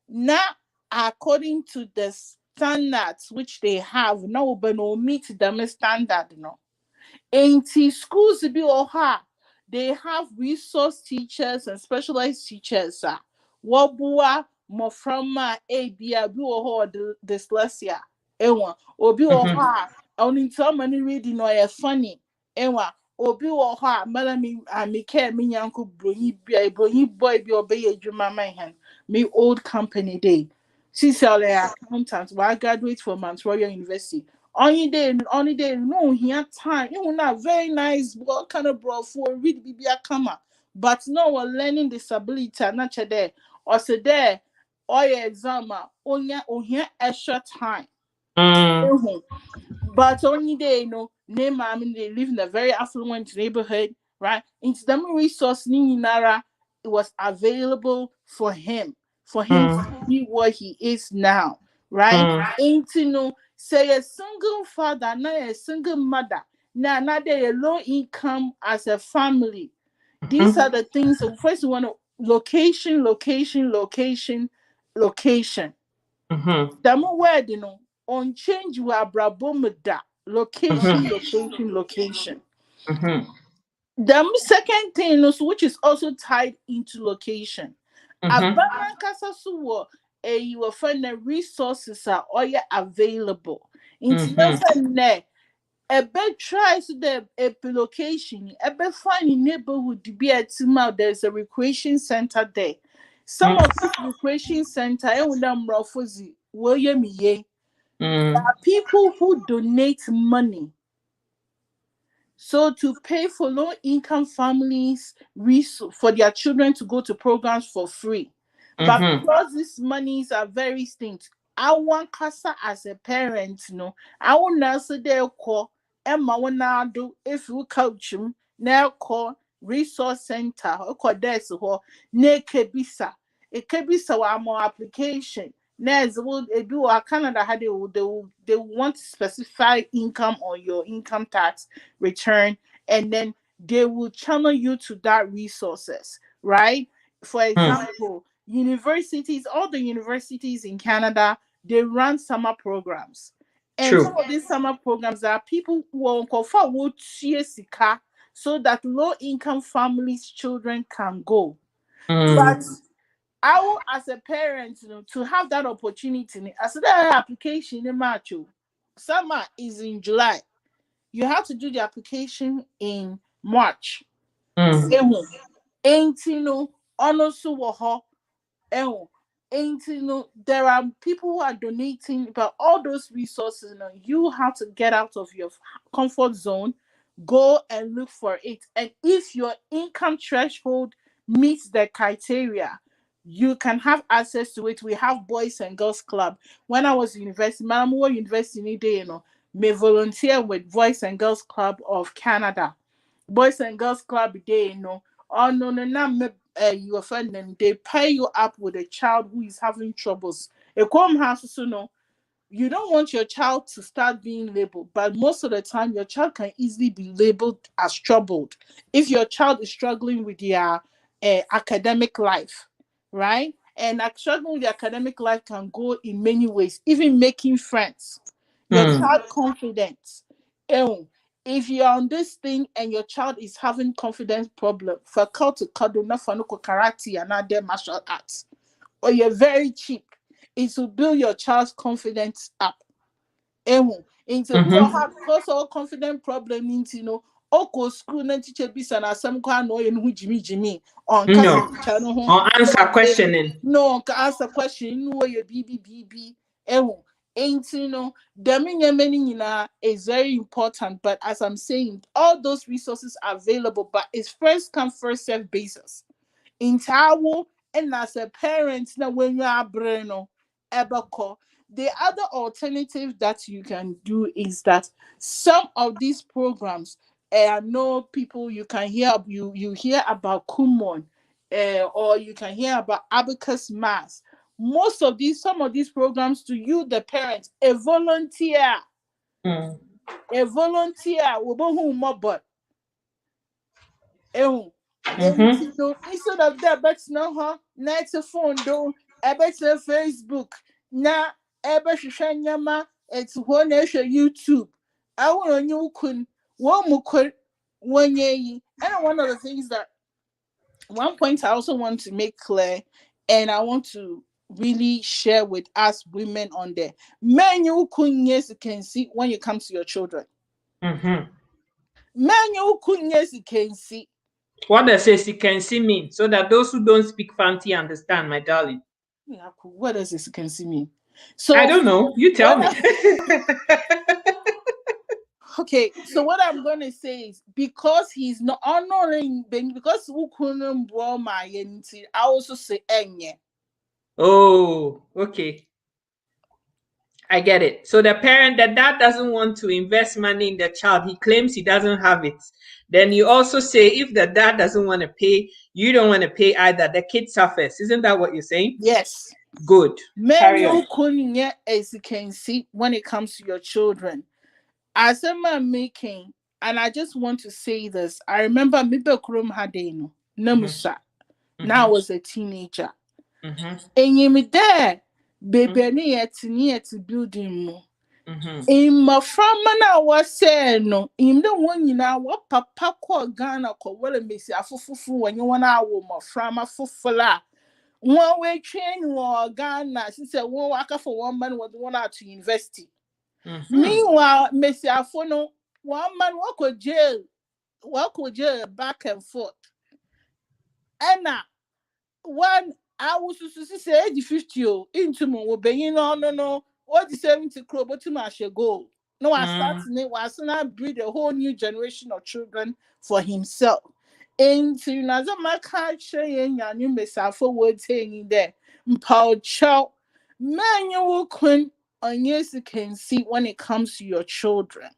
A: not according to the standards which they have, no, but no meet them standard, no. Ain't schools be or they have resource teachers and specialized teachers, Wabua, Moframa, ABA, dyslexia, Ewa, or be or only so many reading or funny, Ewa. Obi wɔ hɔ a mala me care me nyanko broni boy bi obey adwuma man hen me old company day. She's a accountant but I graduate from Royal University. Only day no he had time. You not very nice what kind of bro for read bibia kama. But no one learning disability not there or say there or your exam onya extra time. But only they name they live in a very affluent neighborhood, right? Into the resource Nara, it was available for him to be what he is now, right? Into say a single father, not a single mother, not a low income as a family. These are the things that first we want to location. The more word on change we are brabomada location. The second thing which is also tied into location. Abana kasa so you will find the resources are all available. Into the a bed tries the location, a bed finding neighborhood to be at Timau, there's a recreation center there. Some of this recreation center, I would William Ye. There are people who donate money. So to pay for low income families for their children to go to programs for free. But because these monies are very distinct, I want casa as a parent, I want also their call Emma wanna do if you coach him now call resource center or call this or naked bisa. It could be so more application. Next, will do a Canada how they want to specify income on your income tax return, and then they will channel you to that resources, right? For example, universities, all the universities in Canada, they run summer programs. And some of these summer programs are people who are sika so that low income families' children can go. But I will, as a parent, to have that opportunity. As that application in March, summer is in July. You have to do the application in March. There are people who are donating, but all those resources, you have to get out of your comfort zone, go and look for it. And if your income threshold meets the criteria, you can have access to it. We have Boys and Girls Club. When I was in university, Malamuwa University, may volunteer with Boys and Girls Club of Canada. Boys and Girls Club Day, you offend them, they pair you up with a child who is having troubles. A come house, you don't want your child to start being labeled, but most of the time your child can easily be labeled as troubled if your child is struggling with their academic life, right? And struggling with the academic life can go in many ways, even making friends, your child confidence. If you're on this thing and your child is having confidence problem, for to cuddle, not for no karate and other martial arts, or you're very cheap, it will build your child's confidence up. Into because all confident problem means oko school na teacher bisa na asem kwa no ye no Jimmy on
B: No.
A: teacher no ho
B: Or answer questioning.
A: no ka answer question no ye bb ain't the many is very important, but as I'm saying, all those resources are available, but it's first come first serve basis in Tawo. And as a parent now when you are breno ebako, the other alternative that you can do is that some of these programs, I know people you can hear you hear about Kumon, or you can hear about Abacus Mass. Most of these some of these programs to you the parents a volunteer who more but instead of that, but no, next phone do, I bet Facebook, na, ever shanyama, it's one YouTube. I want you could one more one year. And one of the things that one point I also want to make clear, and I want to really share with us women on there. Men you can see when you come to your children. Men you can see.
B: What does you can see mean? So that those who don't speak fancy understand, my darling.
A: What does this can see mean? So
B: I don't know. You tell me.
A: Okay, so what I'm going to say is because he's not honoring, because who couldn't blow my entity, I also say enye.
B: Oh, okay. I get it. So the dad doesn't want to invest money in the child. He claims he doesn't have it. Then you also say if the dad doesn't want to pay, you don't want to pay either. The kid suffers. Isn't that what you're saying?
A: Yes.
B: Good.
A: Men you couldn't yet, as you can see, when it comes to your children. As I'm making, and I just want to say this. I remember Mibe Kurum Hadeno, Namusa. Now I was a teenager. And you me there, baby, near to building more. In my frama was saying no, in the one you know what papa called Ghana called well missy a fufu when you want our woman frama fufula. One way train or Ghana, she said one worker for one man was one out to university. Meanwhile, Missy Afono, one man walk with jail back and forth. And now one I was to say 50 into me being no. What the 70 crore, but too much go. No, I started it was not breed a whole new generation of children for himself. And to another my culture and your new message forward saying there. Paul Chow, man, you will queen on yes, you can see when it comes to your children.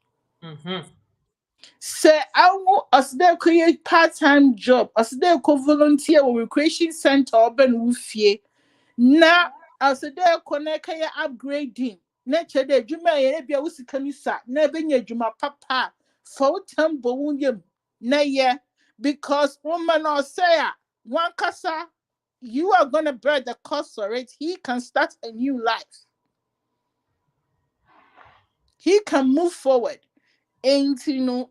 A: Say, I want us there create part-time job, us there volunteer with recreation center urban woofie. Now, as there connect upgrading. Nature de Juma Arabia was Kanisa, never near Juma Papa, for temple William. Nay, because woman or say one casa, you are gonna bear the cost for it. He can start a new life. He can move forward. And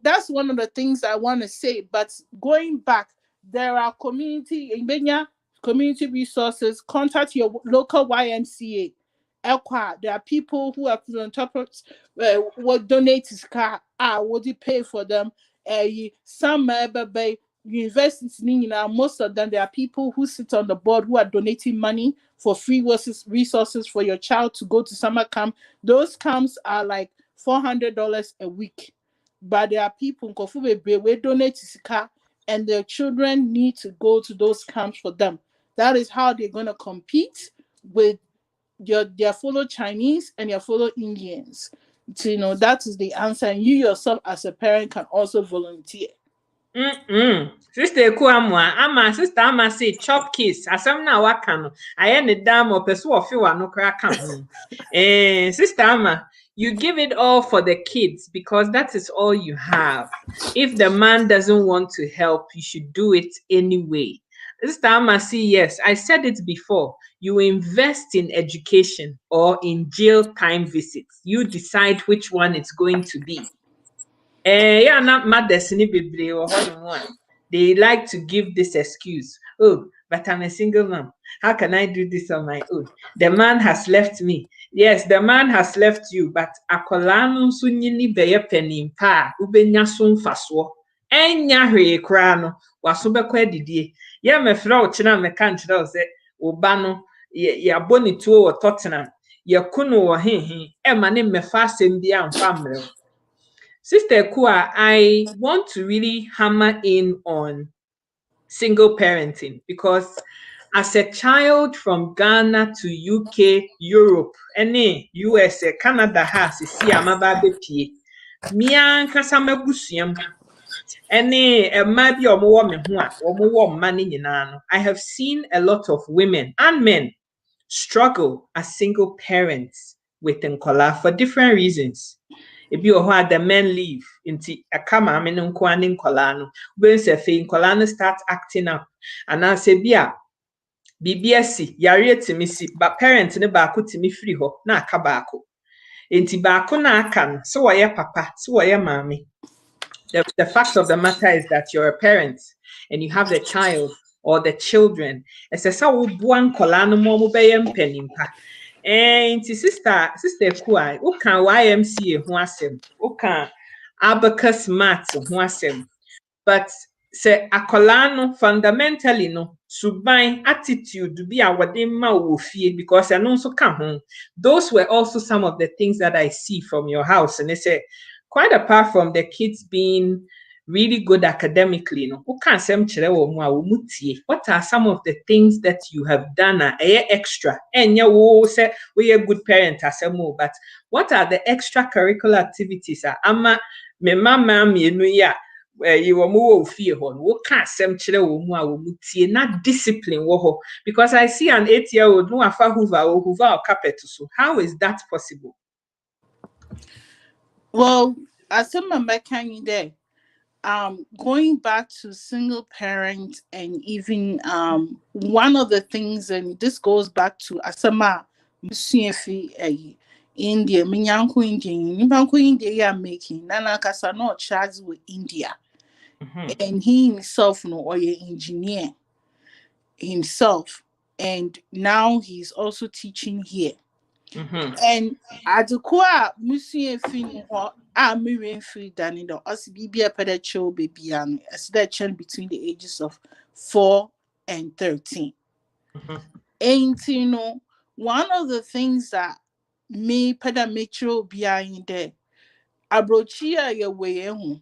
A: that's one of the things I want to say. But going back, there are community resources. Contact your local YMCA. There are people who are philanthropists. What donate his car? What do you pay for them? Some by universities, most of them, there are people who sit on the board who are donating money for free resources for your child to go to summer camp. Those camps are like $400 a week. But there are people who donate to Sika and their children need to go to those camps for them. That is how they're going to compete with their fellow Chinese and your fellow Indians. So, that is the answer. And you yourself as a parent can also volunteer.
B: Sister Kuamwa, sister Ama say chop kiss. Asam na waka no. Aye ne dam or peso of you no crack. Sister Ama, you give it all for the kids because that is all you have. If the man doesn't want to help, you should do it anyway. Sister Ama, see, yes, I said it before. You invest in education or in jail time visits. You decide which one it's going to be. Yeah, not my destiny be or one. They like to give this excuse. Oh, but I'm a single mom. How can I do this on my own? The man has left me. Yes, the man has left you, but akwalaa no nso nyini bɛyɛ panimpa a wobɛnya so mfasoɔ. Ɛnya hwee koraa no, waso bɛkɔ adidie. Yɛ mɛfrɛ wo kyena mɛka nkyerɛ wo sɛ wo ba no yɛabɔ ne tuo wɔ Tottenham. Yɛko no wɔ hehe. Ɛma ne mmɛfa asɛm bi amfa mmerɛ wo. Sister Kua, I want to really hammer in on single parenting because as a child from Ghana to UK, Europe, any US, Canada has a amaba bepie. Mia nkasa mabusuam. Any mma bi omo me ho a omo mma ne nyinaa no. I have seen a lot of women and men struggle as single parents with nkola for different reasons. Ebi oho the men leave inti aka maame no nko ane nkola no. When say fe nkola no start acting up. And I say bia BBSC, yare timisi, but parent ne baako timi free ho, na aka baako. Enti baako na aka no, so waye papa, so waye mami. The fact of the matter is that you're a parent and you have the child or the children. Esesa wo buan kola no mo beye mpanimpa. Enti sister Kuai, wo kan YMCA ho asem, wo kan abacus math ho asem. But say akola no fundamentally no suban attitude be awade ma wo fie because I know so come home. Those were also some of the things that I see from your house, and they say quite apart from the kids being really good academically no who can sem kire wo mu a wo mutie. What are some of the things that you have done extra enya wo say we a good parent asemo, but what are the extracurricular activities ama me mama mienu ya you were more fear on what can't sem chile wo not discipline wo because I see an 8-year-old no afa hoover or carpet so how is that possible?
A: Well, as I'm making there, going back to single parent and even one of the things, and this goes back to Asama Musiefi India, Minyanko India ya making Nana Kasano charged with India. And he himself no or an engineer himself, and now he's also teaching here. And adekwa musu efin ho a me free than in the osibia pedacho baby and as that child between the ages of 4 and 13. And you know, one of the things that me pedametro behind there abrochia ye way ho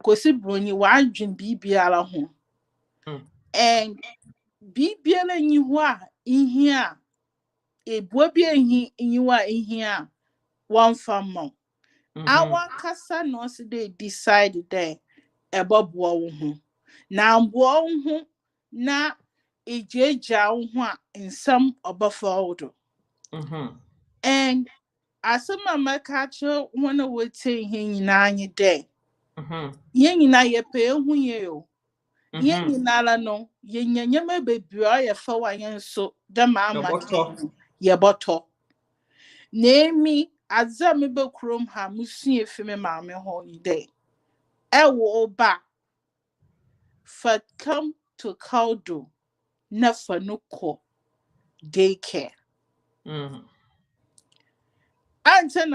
A: kosi broni wa adwen bibiara ho. And bibiara nyi ho a ihia ebua bi ehi nyiwa ihia one farm. Our kasa no se they decide there about wo ho. Na mbo ho na ejeja ho a nsam obafodo. And as a mama catcher one would say he nyina nye there. Ye nyina ye pe hu ye o. Ye nyina no ye nyanyama bebia ye fa wa yen so da ma ye boto. Name Azza me be krom ha musu efi me maame ho ni day. Ewo ba fa come to Caldo na fa no ko daycare. Antena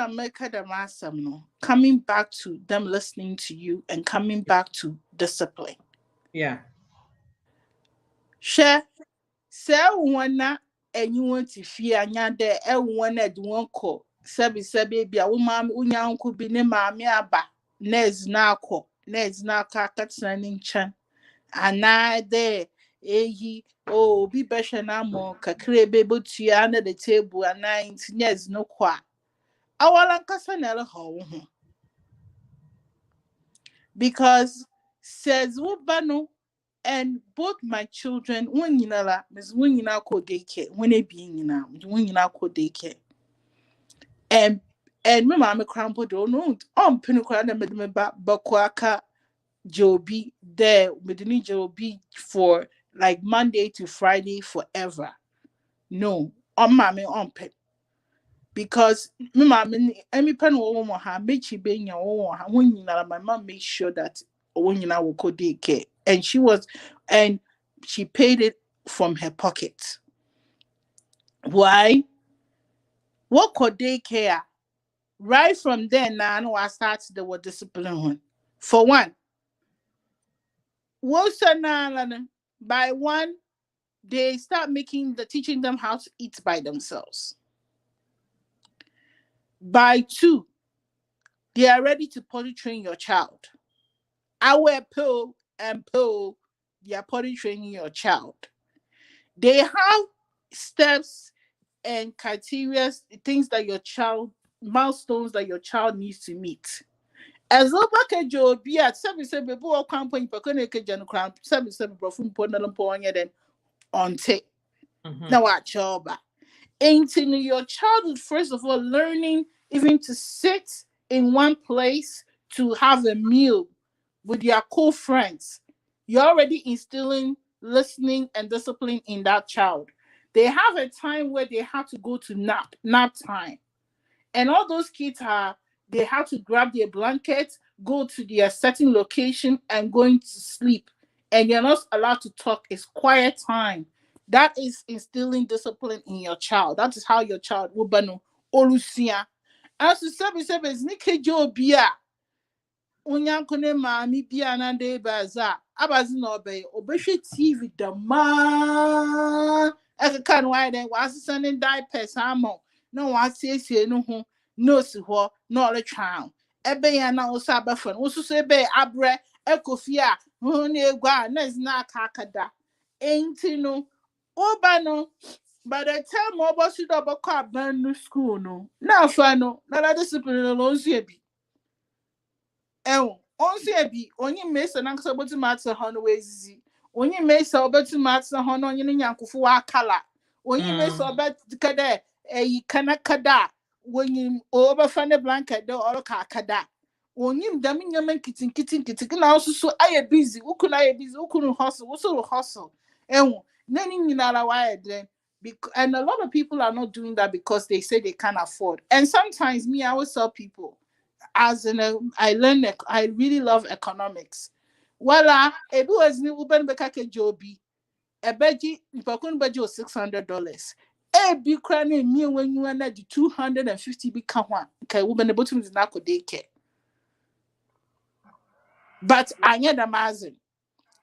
A: meka the masam no coming back to them listening to you and coming back to discipline.
B: Yeah.
A: Share say one and you want to fear anya there one at one call. Sabi baby a woman unya uncle be ne maame aba nes na ko nes na ka katsanin chan ana there eyi oh be besha na mo kakre be botua under the table and 19 years no kwa awala kasa na le ho because says wobano and both my children when you know when you ko daycare when they be when you ko daycare and me mama crampo do no pinukwa na me ba bakwaka Joby there medini Joby for like Monday to Friday forever. No, mama on pe because me mama any pen wo mo ha mechi be nya wo ha when you my mom made sure that when you will go daycare and she paid it from her pocket. Why? What could they care? Right from then, now I start the word discipline one. For one, by one, they start teaching them how to eat by themselves. By two, they are ready to potty train your child. Our pill and pill, they are potty training your child. They have steps and criteria, things that your child, milestones that your child needs to meet. As back Joe be at 7 before campaign for Connecticut General Crown, 7 from Ponalumponia then on tape. Now, what job? Ain't your child is first of all learning even to sit in one place to have a meal with their co-friends. You're already instilling listening and discipline in that child. They have a time where they have to go to nap time. And all those kids they have to grab their blankets, go to their certain location and going to sleep. And you're not allowed to talk. It's quiet time. That is instilling discipline in your child. That is how your child will bano olusia. As to seven nike jo bia. Onyankone maami bia na de baza. Abazi no obey. Obeshe TV dama. Kan why then was sending diapers amo. No one says no ho. No si ho. No le child. Ebe ya na osa abafan. Osu so ebe abre. Ekofia. Hone egwa. Nes na kakada. Ain't no. Obano, by the time mobile should have a car brand new school, no. Now, Fano, not a discipline alone, Sebi. On Sebi, only miss an answer to matter Honways. Only miss or better matter Hon on Yankufu color. Only miss or bet Kada, a Kanakada, when you overfund a blanket or a kakada. Only damning your man kitten, also so I a busy, who could I busy, who couldn't hustle, what sort of hustle? And and a lot of people are not doing that because they say they can't afford. And sometimes I always tell people, I really love economics. Wala ebi was ni uben bekake jobi ebeji ipakun beji $600. Ebi krane mi when you na di 250 bi ka ho kai uben the bottom is na ko daycare. But anya da mazin.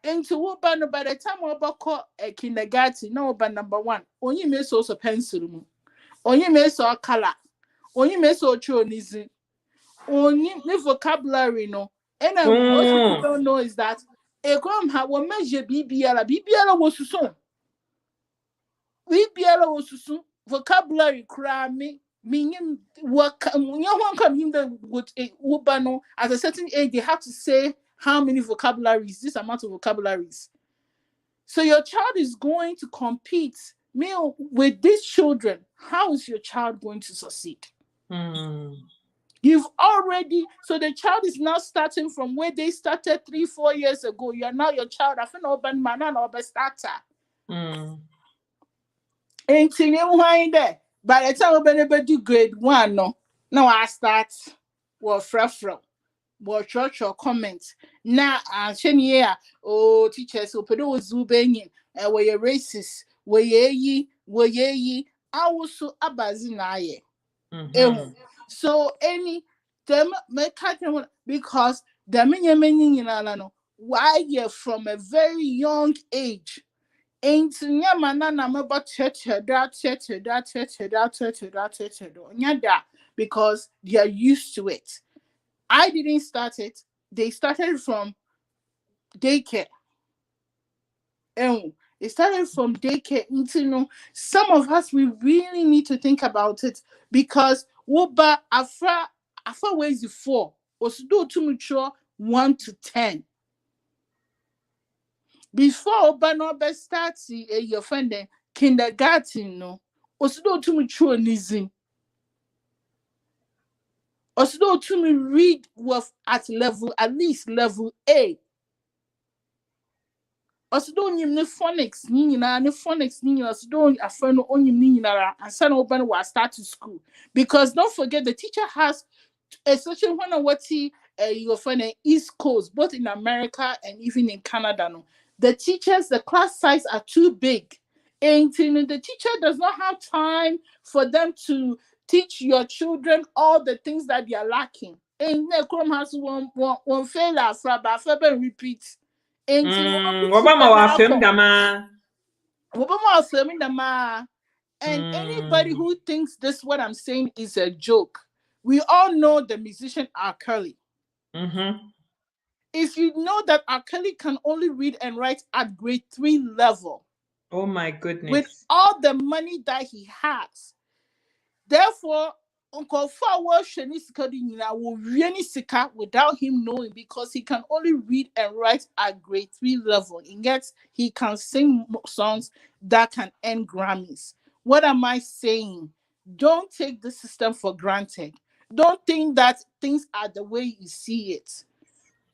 A: Into Wubano by the time Wabako a kindergarten, no, but number one, only may so pencil, only may so color, only may so chonism, only vocabulary, no. And what people don't know is that a gram will measure BBL was soon. BBL was soon, vocabulary crammy, meaning what one coming with a Wubano at a certain age, they have to say how many vocabularies, this amount of vocabularies. So your child is going to compete with these children. How is your child going to succeed? You've already, so the child is now starting from where they started 3-4 years ago. You are now your child. I feel open man and open starter. Ain't you there? By the time we do grade 1, no. Now I start from. Church or comments now and teachers who pedo zubenin and were racist were ye I also abazinaye. So any them make because the many in why you from a very young age ain't that because they are used to it. I didn't start it. They started from daycare. And it started from daycare into some of us we really need to think about it because Woba Afra ways 4 was do to mature 1 to 10. Before Oba starts your friend kindergarten was do to mature nizin. Also, to me read was at least level A. Also, don't you know phonics? Also, don't a friend only and son open was start to school because don't forget the teacher has a social one of what your friend East Coast, both in America and even in Canada. No, the teachers, the class size are too big. And the teacher does not have time for them to teach your children all the things that they are lacking. And the Chrome has one failure, but repeat. And
B: Obama wa fem dama.
A: And anybody who thinks this what I'm saying is a joke, we all know the musician R. Kelly. If you know that R. Kelly can only read and write at grade 3 level.
B: Oh my goodness.
A: With all the money that he has. Therefore, Uncle Fawa will really sika without him knowing, because he can only read and write at grade 3 level. And yet he can sing songs that can earn Grammys. What am I saying? Don't take the system for granted. Don't think that things are the way you see it.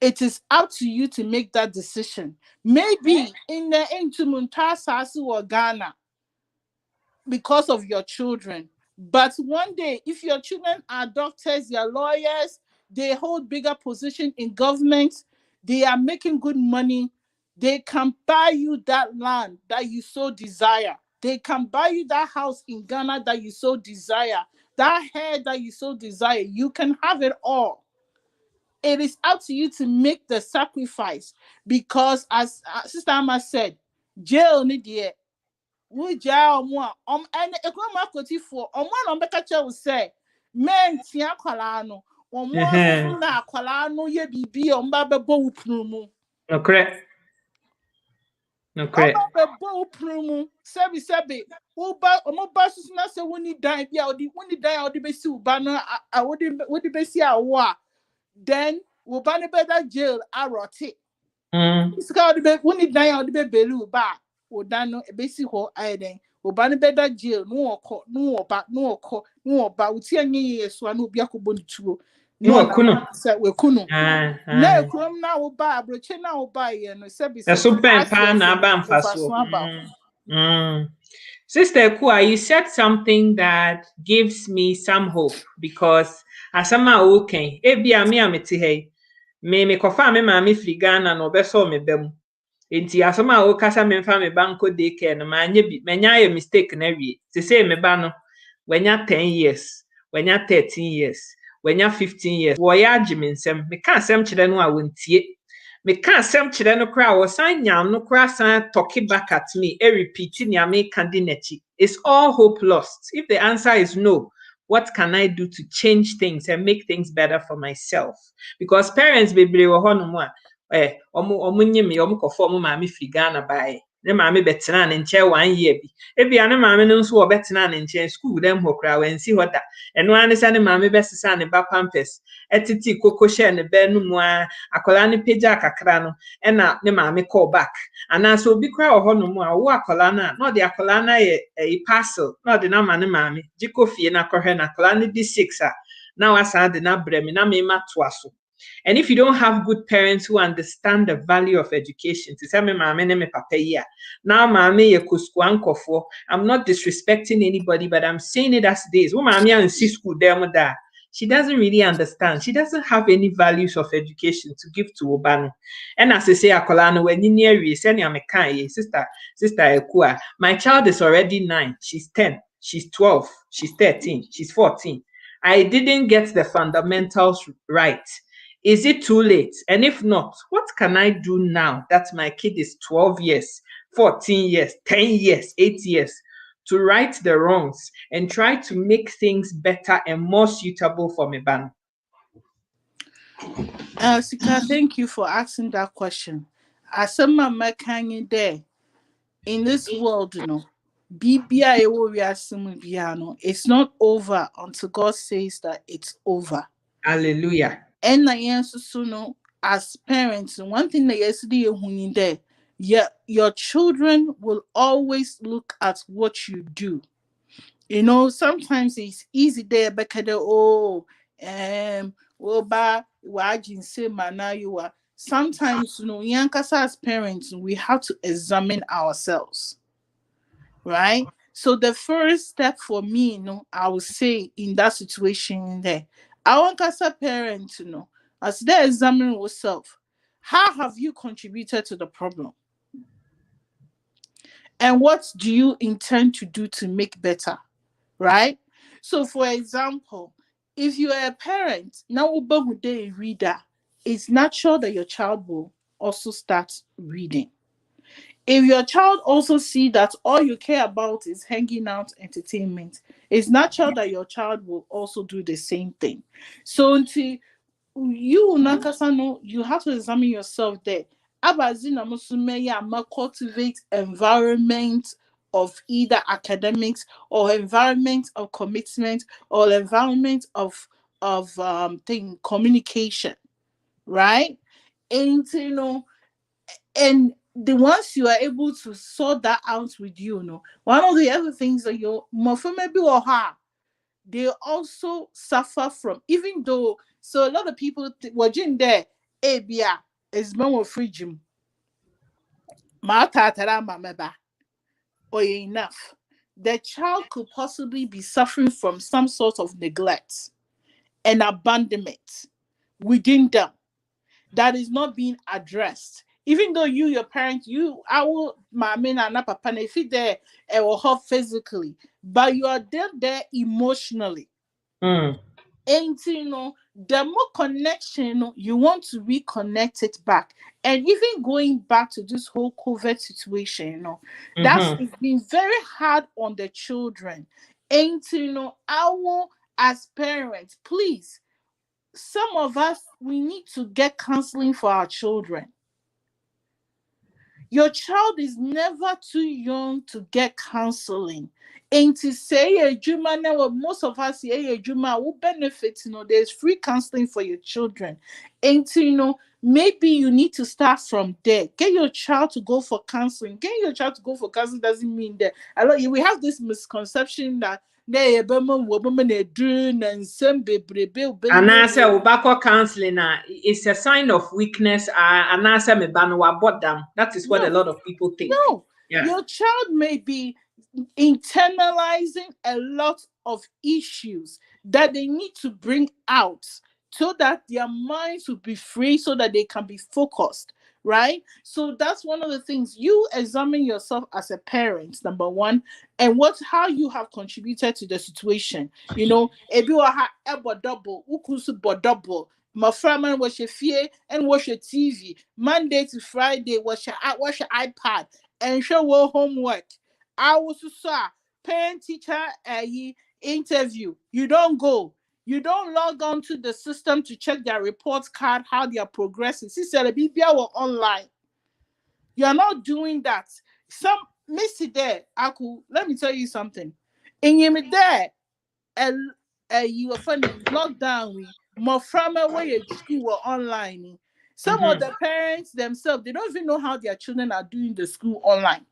A: It is up to you to make that decision. Maybe in the Muntasa or Ghana, because of your children. But one day, if your children are doctors, they are lawyers, they hold bigger position in government, they are making good money, they can buy you that land that you so desire. They can buy you that house in Ghana that you so desire. That hair that you so desire. You can have it all. It is up to you to make the sacrifice, because as Sister Amma said, jail need the and for will say men tia kwalano or more na kwalano ye bibi on baba bo prumu.
B: No correct.
A: Prumu sebi uba basus na se woni die bia odi woni die odi besi uba no wodi besi awa, then uba ne better jail aroti. Iska odi be woni die odi be belu uba odano ebesi ho aiden oba ne better jail no oko uti anyi yeso anu obi akobo ntuo no se we kunu na ekrom na oba abroche na oba ye no se bi se
B: so pen pan na aba mfaso. Sister Kua, you said something that gives me some hope, because asama okay ebi ami amete hey me kofa me ma me firi Ghana no beso me bem. Enti asoma o kasa me mfa me banko daycare no manya bi menya ye mistake na wie se say me ba no wenya 10 years wenya 13 years wenya 15 years wo ya agime nsem me ka asem kire no a wontie me ka asem kire no kra wo san nyam no kra san talk back at me repeat ni ame kandi nachi. It's all hope lost. If the answer is no, what can I do to change things and make things better for myself? Because parents bebre wo hono mo a omu nyimi omu kofo omu maami firi Ghana bae ne maami betena ne nche 1 year bi ebia ne maami no nso wo betena ne nche school dem hokra wansi hoda eno ane sa ne maami besesa ne ba pampers etiti koko share ne be no mu a akola ne pagya kakra no ena ne maami call back ana so obi kra oho no mu a wo akola na no de akola na ye parcel no de na ma ne maami jiko fie na kohwe na akola ne di 6 a na wasa de na bremi na me ma to aso. And if you don't have good parents who understand the value of education, to tell me, Mama, me papa here. Now, Mama, I'm not disrespecting anybody, but I'm saying it as it is. Mama, in school, she doesn't really understand. She doesn't have any values of education to give to Obano. And as I say, Akolano, when you near me, sister Ekua, my child is already 9. She's 10. She's 12. She's 13. She's 14. I didn't get the fundamentals right. Is it too late? And if not, what can I do now that my kid is 12 years, 14 years, 10 years, 8 years to right the wrongs and try to make things better and more suitable for me, Ban?
A: Sika, thank you for asking that question. As a mama can there in this world, it's not over until God says that it's over.
B: Hallelujah.
A: And as parents, one thing that yesterday there, your children will always look at what you do. Sometimes it's easy there, because sometimes, Yankasa as parents, we have to examine ourselves. Right? So the first step for me, I would say in that situation there, I want as a parent to know, as they examine yourself, how have you contributed to the problem? And what do you intend to do to make better, right? So, for example, if you are a parent, now a reader, it's natural that your child will also start reading. If your child also see that all you care about is hanging out, entertainment, it's natural that your child will also do the same thing. So until you Nakasa no, you have to examine yourself there. Abazina musumeya ama cultivate environment of either academics or environment of commitment or environment of thing communication, right? And and the ones you are able to sort that out with one of the other things that you maybe or her they also suffer from, even though, so a lot of people were in there, abia is more free gym or enough. The child could possibly be suffering from some sort of neglect and abandonment within them that is not being addressed. Even though you, your parents, I will, my men and papa, if it there, or her physically, but you are there emotionally.
B: Mm.
A: And the more connection, you want to reconnect it back. And even going back to this whole COVID situation, that's
B: Mm-hmm.
A: it's been very hard on the children. And our as parents, please, some of us we need to get counseling for our children. Your child is never too young to get counseling. And to say a Juma now, most of us say a Juma will benefit, there's free counseling for your children. And maybe you need to start from there. Get your child to go for counseling. Getting your child to go for counseling doesn't mean that we have this misconception that
B: And I say Obako counseling is a sign of weakness, and I say me banwa bought them. That is what a lot of people think.
A: no.
B: Yeah.
A: Your child may be internalizing a lot of issues that they need to bring out so that their minds will be free, so that they can be focused, right? So that's one of the things. You examine yourself as a parent, number one, and how you have contributed to the situation. If you are double, double. My friend was your fear and watch your TV Monday to Friday. Watch your iPad and show homework. I was parent teacher interview. You don't go. You don't log on to the system to check their report card, how they are progressing. See, BBA were online. You are not doing that. Some Missy there, Aku, let me tell you something. In you there, you are funny lockdown. More from where your school were online. Some of the parents themselves, they don't even know how their children are doing the school online.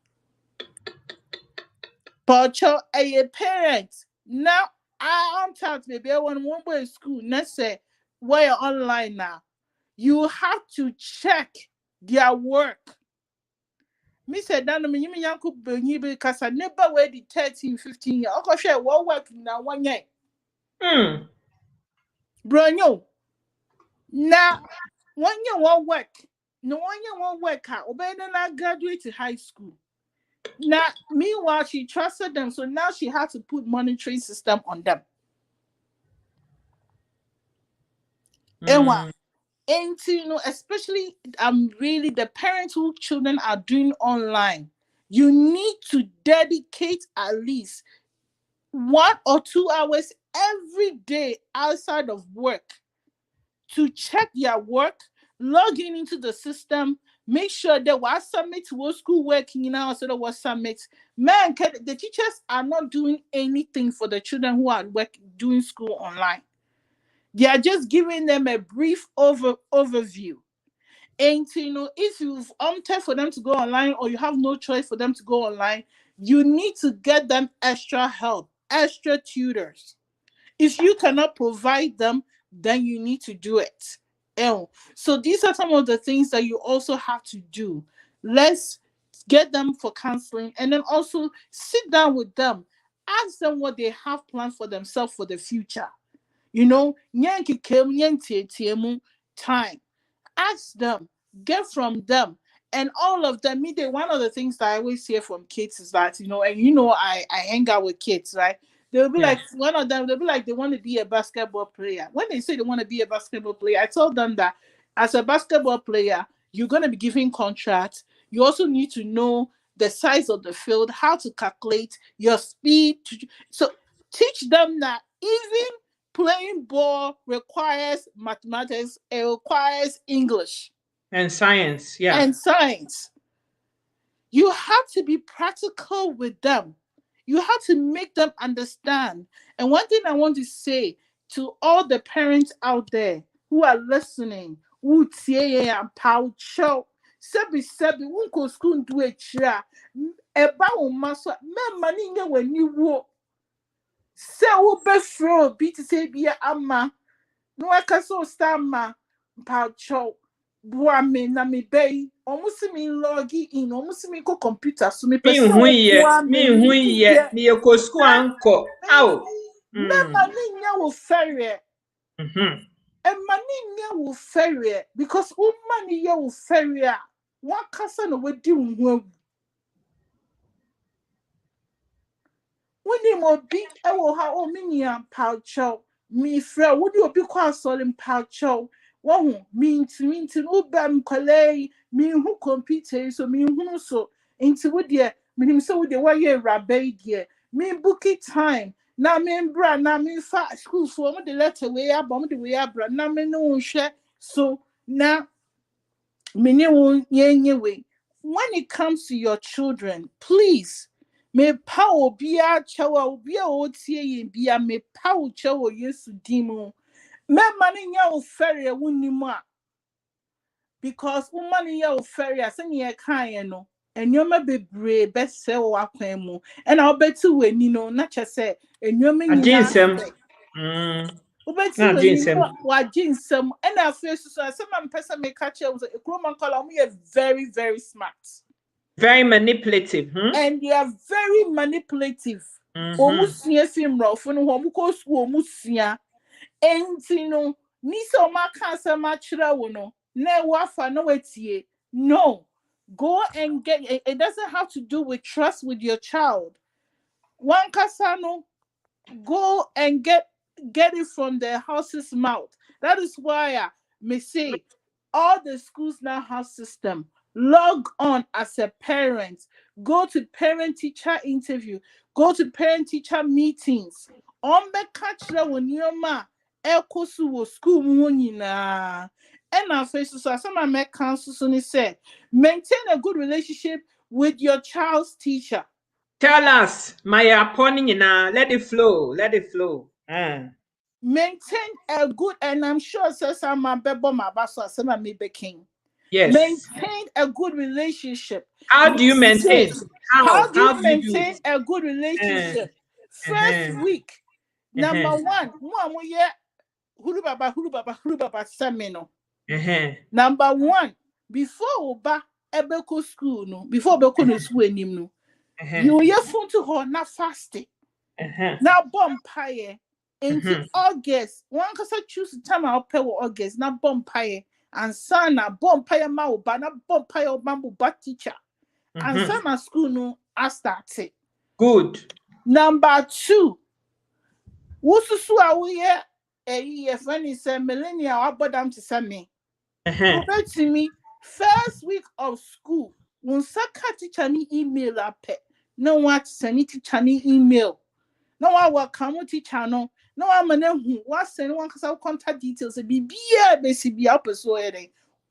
A: But a parent now, I'm telling maybe I want one boy school. Let's say where you're online now, you have to check their work. Me said that me you yanku benyi because I never wear the 13, 15 years. Okay, share what work now 1 year. Bro, now 1 year what work? No 1 year what work? Obey then graduate to high school. Now, meanwhile, she trusted them, so now she had to put monitoring system on them. And especially really the parents whose children are doing online, you need to dedicate at least 1 or 2 hours every day outside of work to check their work, log into the system, make sure that what submit was school working now, so that was submit. Man, the teachers are not doing anything for the children who are doing school online. They are just giving them a brief overview. And if you've opted for them to go online or you have no choice for them to go online, you need to get them extra help, extra tutors. If you cannot provide them, then you need to do it. So these are some of the things that you also have to do. Let's get them for counseling and then also sit down with them. Ask them what they have planned for themselves for the future. Time. Ask them, get from them, And all of them, one of the things that I always hear from kids is that, I hang out with kids, right? They'll be like, one of them, they'll be like, they want to be a basketball player. When they say they want to be a basketball player, I told them that as a basketball player, you're going to be given contracts. You also need to know the size of the field, how to calculate your speed. So teach them that even playing ball requires mathematics, it requires English.
B: And science, yeah.
A: And science. You have to be practical with them. You have to make them understand. And one thing I want to say to all the parents out there who are listening, who tie and poucho, sebi won't school do a chia, eba maso, me money when you walk. Se wo be fro bi to say be ama. No aka so stamma poucho. Boame na me bay almost me login in almost me go computer so me
B: me ko school anko ow
A: na mani nya wo ferry e mani nya wo ferry because o mani nya wo ferry a wa kasa no wadi wo woni mo bi e wo ha o me nya poucho me fra wodi obi kwa solid poucho. Wahoo, means Ubam Colay, me who compete, so me who so into wood dear, me so the way you rabbi dear, me bookie time, now me bra, now me fat school for the letter way up, bomb the way up, now me no share, so now me no way. When it comes to your children, please, me power be a chow, be a old tea, be a me power chow, yes, demo. Me money nya ferry wunima because money nya ferry asenya kan no enyoma bebre be se wo akwan mu and I bet you when na che se enyoma
B: nyina
A: obeti when wa ginsem and I feel so some person make catch was a croma column we are very very smart,
B: very manipulative,
A: and they are very manipulative. Omusia film rough no ho ko school omusia. Entino niso makasa machira wono ne wafa no wetie. No, go and get it. Doesn't have to do with trust with your child. One kasano, go and get it from the house's mouth. That is why I may say all the schools now have system. Log on as a parent, go to parent-teacher interview, go to parent-teacher meetings. On the catch that when your ma Ekosu school munina. And our faces so some of my counsel said maintain a good relationship with your child's teacher.
B: Tell us, my opponent, let it flow.
A: Maintain a good, and I'm sure says I'm a bebo my basso, some of me king.
B: Yes.
A: Maintain a good relationship.
B: How do you maintain?
A: How do you maintain a good relationship? First week, number one, Hulubaba Semino. Number one, before Oba Ebeko school, no, before Beko school anymore. You hear phone to her, not fasting. Now bompire into August. One cause I choose the time I'll pay August, not bompire. And sana bompire mau, but not bompire bamboo but teacher. And sana school no, I started.
B: Good.
A: Number two, Wusu are a year when it's a millennial, I bought them to send me. To me, first week of school, when Saka teacher me email up, no one send it teacher email. No one will come with teacher no. No one who was send one because contact details be basically up so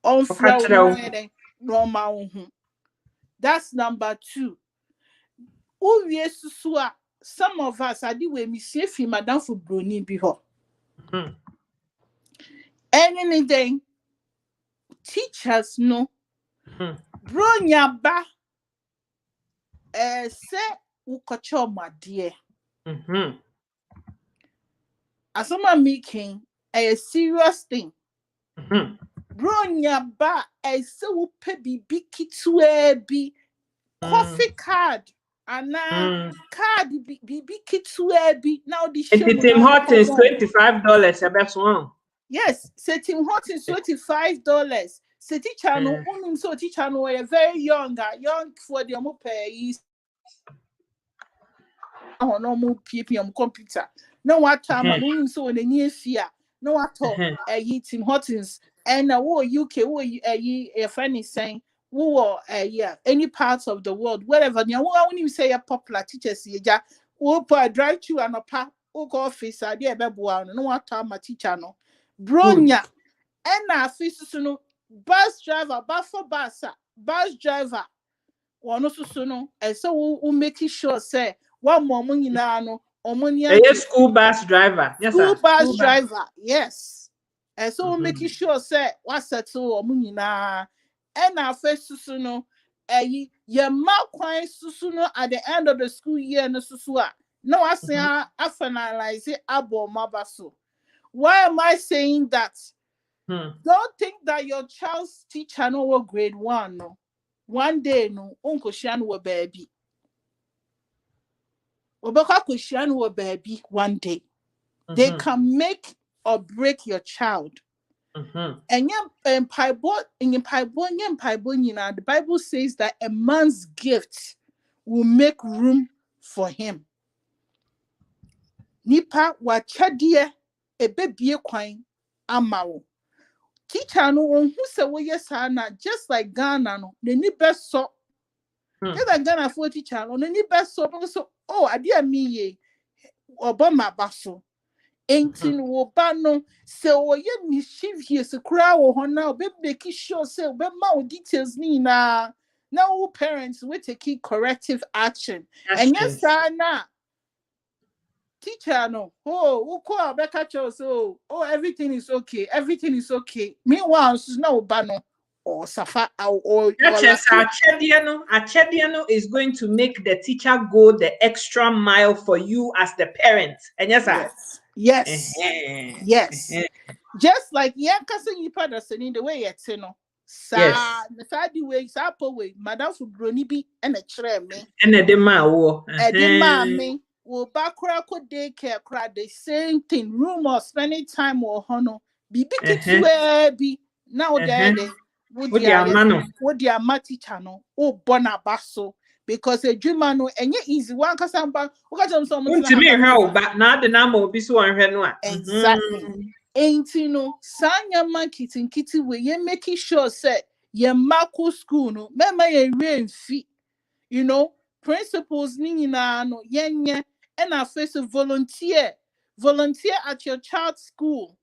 A: on Friday normal. That's number two. Oh yes, some of us I do we see if madam for brony before. Anything teachers no bronya ba say ukocho my dear. As I'm making a serious thing. Bronya ba say upe bibi kitwe bi coffee card and card bibi kitwe bi now the
B: Tim Hortons $25 a best one.
A: Yes, say Tim Hortons $25. Se teacher no unim so teacher no we very young for the mo pay no mo ppm computer. No what time unim so na ni afia. No what talk Tim Hortons and wo UK wo a friend is saying wo any parts of the world wherever you unim say a popular teachers ya wo pa drive to an apa wo go office ade e beboa no what time teacher no bronya and na afisi no bus driver bus driver one also no and so we making sure say one more money no
B: school bus driver. Yes,
A: school bus driver, yes. And so we making sure say what's that so money na and our first no your mouth quite susuno at the end of the school year no susua. No, I say I finalize it abo mabaso. Why am I saying that? Don't think that your child's teacher no grade 1 no. One day no uncle Shan were baby. Obaka Kushan were baby one day. They can make or break your child. And the Bible says that a man's gift will make room for him. Nipa wa chadie ebebie kwan amawo. Teacher no who say we yes na just like Ghana no the ni best so just like Ghana for teacher no ni best so oh ade me ye obama baso entin wo ba no say o ye mischievous kra wo ho na be make sure say be ma details ni na now parents we take corrective action. And yes na teacher no who call Becca so everything is okay meanwhile no bano or safa or
B: Achediano is going to make the teacher go the extra mile for you as the parent. And
A: yes just like kasa you person in the way it's no sa the side way way madam for broni bi and a chere me
B: and a
A: me will bakura ko daycare cry the same thing. Room or spending time or hono. Be be now there would their mati channel or bonabaso because a dreamer no and yet easy one casamba
B: but now the number will be so
A: exactly. Ain't you know sanya man kitty way ye making sure say ye mako school no mema ye rain fee principles ni na no yenye. And I face volunteer at your child's school.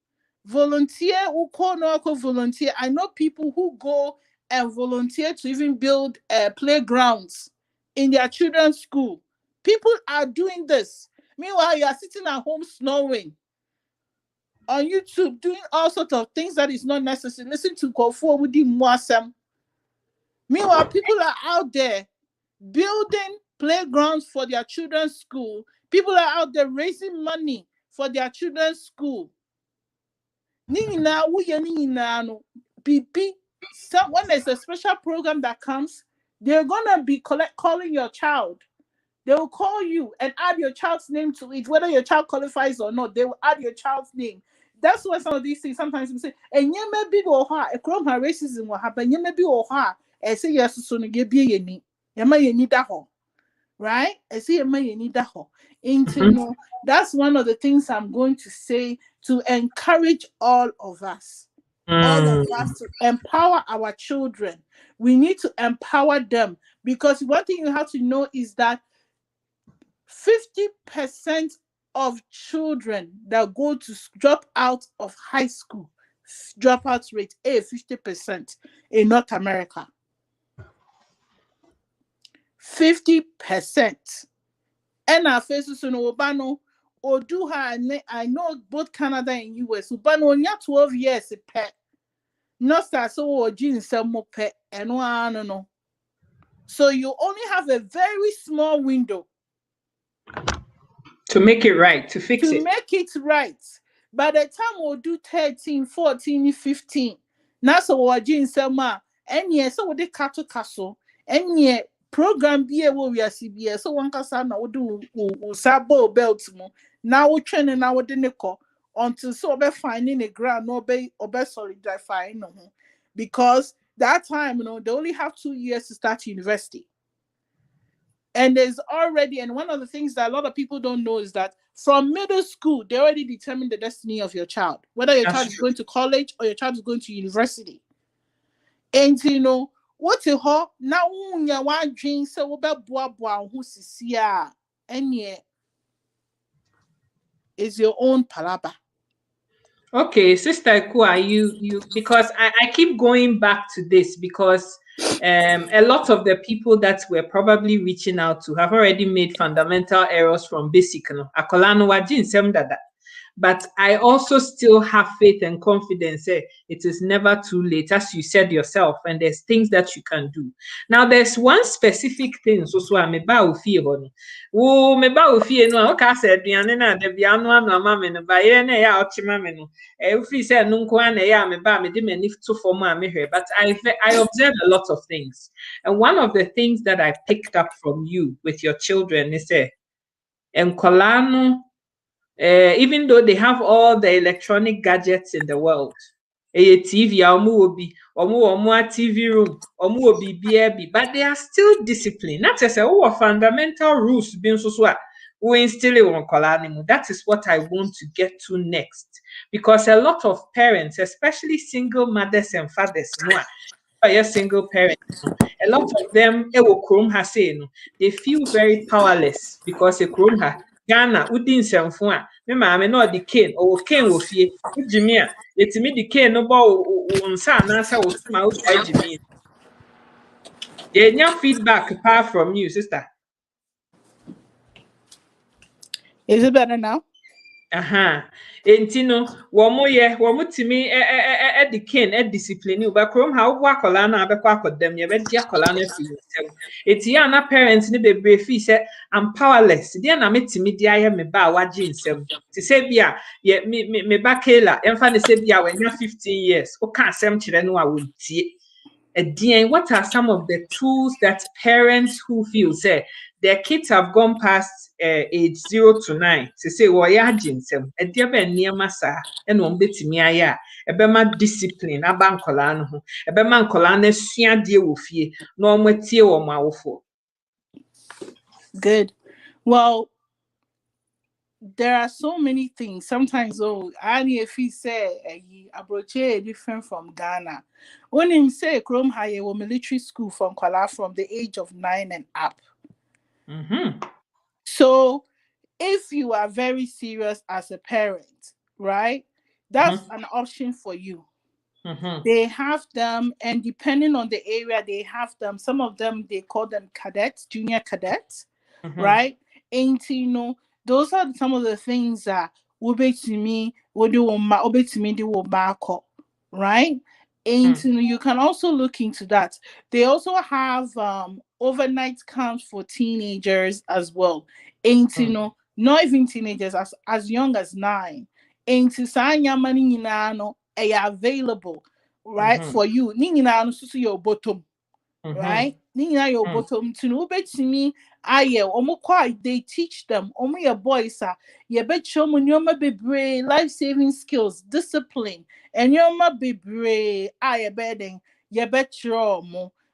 A: Volunteer who call no volunteer. I know people who go and volunteer to even build playgrounds in their children's school. People are doing this. Meanwhile, you are sitting at home snoring on YouTube, doing all sorts of things that is not necessary. Listen to Kofu Wudi Mwasam. Meanwhile, people are out there building playgrounds for their children's school. People are out there raising money for their children's school. When there's a special program that comes, they're gonna be calling your child. They will call you and add your child's name to it, whether your child qualifies or not. They will add your child's name. That's why some of these things sometimes we say, and you may be a crime racism will happen. You may be and say yes, so you be any. You may need that home. Right? I see a man you need that home. That's one of the things I'm going to say to encourage all of us. All of us to empower our children. We need to empower them because one thing you have to know is that 50% of children that go to drop out of high school, dropout rate 50% in North America. 50%. And our faces in Obano or do her. I know both Canada and US. Ubano nya 12 years a pet. Not start so or jeans some more pet and one no. So you only have a very small window
B: to make it right, to fix it.
A: To make it right. By the time we'll do 13, 14, 15. Now so or jeans some and yes, so they castle and yet. Program be a we are CBS so one casa na do sabo belt mo now we training now we didn't call until so be finding a ground no be solidifying no because that time, they only have 2 years to start university. And there's already, and one of the things that a lot of people don't know is that from middle school, they already determine the destiny of your child, whether your child is going to college or your child is going to university. And what now one dream so about who's and is your own palaba.
B: Okay, Sister Kua, you because I keep going back to this because a lot of the people that we're probably reaching out to have already made fundamental errors from basic. Akola no wajin sem dada. But I also still have faith and confidence. It is never too late, as you said yourself, and there's things that you can do. Now, there's one specific thing. So I'm about to feel oh, me ba ofie no okay said aduane na da bia no ama mama no ba ye na ya ochima me no free say no nko na ya me ba me de mani to form a me hwe. But I observed a lot of things, and one of the things that I picked up from you with your children is say enkolano, even though they have all the electronic gadgets in the world, a TV, omu TV room, omu BBB, but they are still disciplined. Not as a fundamental rules being so we instill it on kolanimu. That is what I want to get to next, because a lot of parents, especially single mothers and fathers, a single parent, a lot of them, they feel very powerless because a chrome Ghana, Udin Sanfua, me maame no the cane or cane wo fie, Jimmy, it's me the cane no ball on son, answer was my old Jimmy. Yeah, feedback apart from you, sister.
A: Is it better now?
B: Entino, womo timi the cane, discipline you, but chrome how wakola na abekwa them, you bet diakola na fi. It's yana parents ni be brave say I'm powerless. Dia na metimi dia me ba waji nsem. Ti say bia ye me ba Kayla, emfa ne say bia when you 15 years. O kan asem kire no a wontie. What are some of the tools that parents who feel say their kids have gone past age 0 to 9 to say, well, yeah, jinsem, a dear ben near massa, and one bit me aya, a bema discipline, a bankolano, a beman colane, sian dear with ye, no more tear or mouthful.
A: Good. Well, there are so many things. Sometimes, if he say approach different from Ghana. When him say Chrome High or military school from Kuala from the age of 9 and up. So if you are very serious as a parent, right, that's an option for you. They have them, and depending on the area, they have them. Some of them, they call them cadets, junior cadets, right? And those are some of the things that will be to me, right? And you can also look into that. They also have overnight camps for teenagers as well. And not even teenagers, as young as 9. And to available, right, for you. Your bottom. Right? Your bottom to me. They teach them. Your boys are life-saving skills, discipline, and be brave.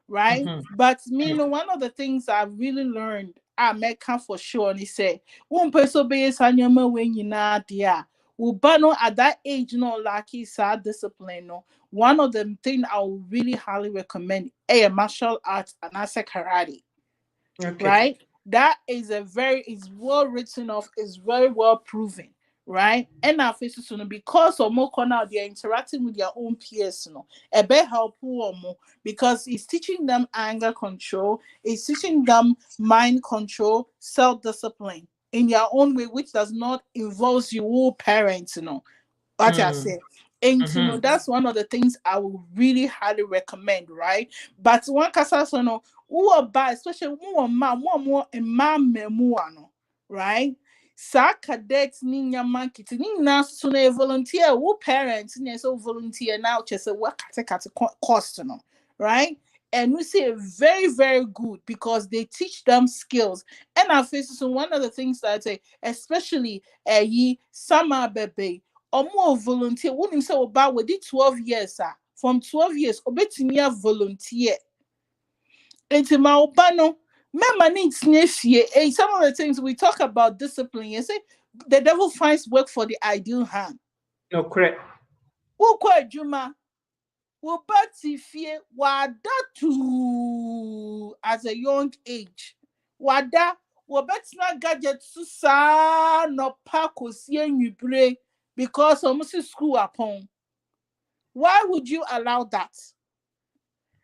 A: Right? But one of the things I've really learned, I make for sure, and he said, one person be when you not there. At that age, lucky discipline. One of the things I would really highly recommend a martial arts and as a karate. Right? That is is well written off, is very well proven. Right? And our faces because of more now they're interacting with their own peers, a bit helpful because it's teaching them anger control, it's teaching them mind control, self-discipline in their own way, which does not involve you all parents, what I said. And that's one of the things I would really highly recommend, right? But one casasono who are bad, especially more right? Sa cadets ninya market nina sune volunteer who parents so volunteer now just a work at cost, right? And we say very, very good because they teach them skills. And our faces, so one of the things that I say, especially summer baby or more volunteer, wouldn't say about with it 12 years,
D: from 12 years, obetumi volunteer. Into my opano, member needs and some of the things we talk about discipline. You say the devil finds work for the ideal hand.
B: No, correct.
D: Ukwa Juma, Wobati fear wadatu as a young age. Wada, Wobetina gadget susa no pakos yen you pray because almost school upon. Why would you allow that?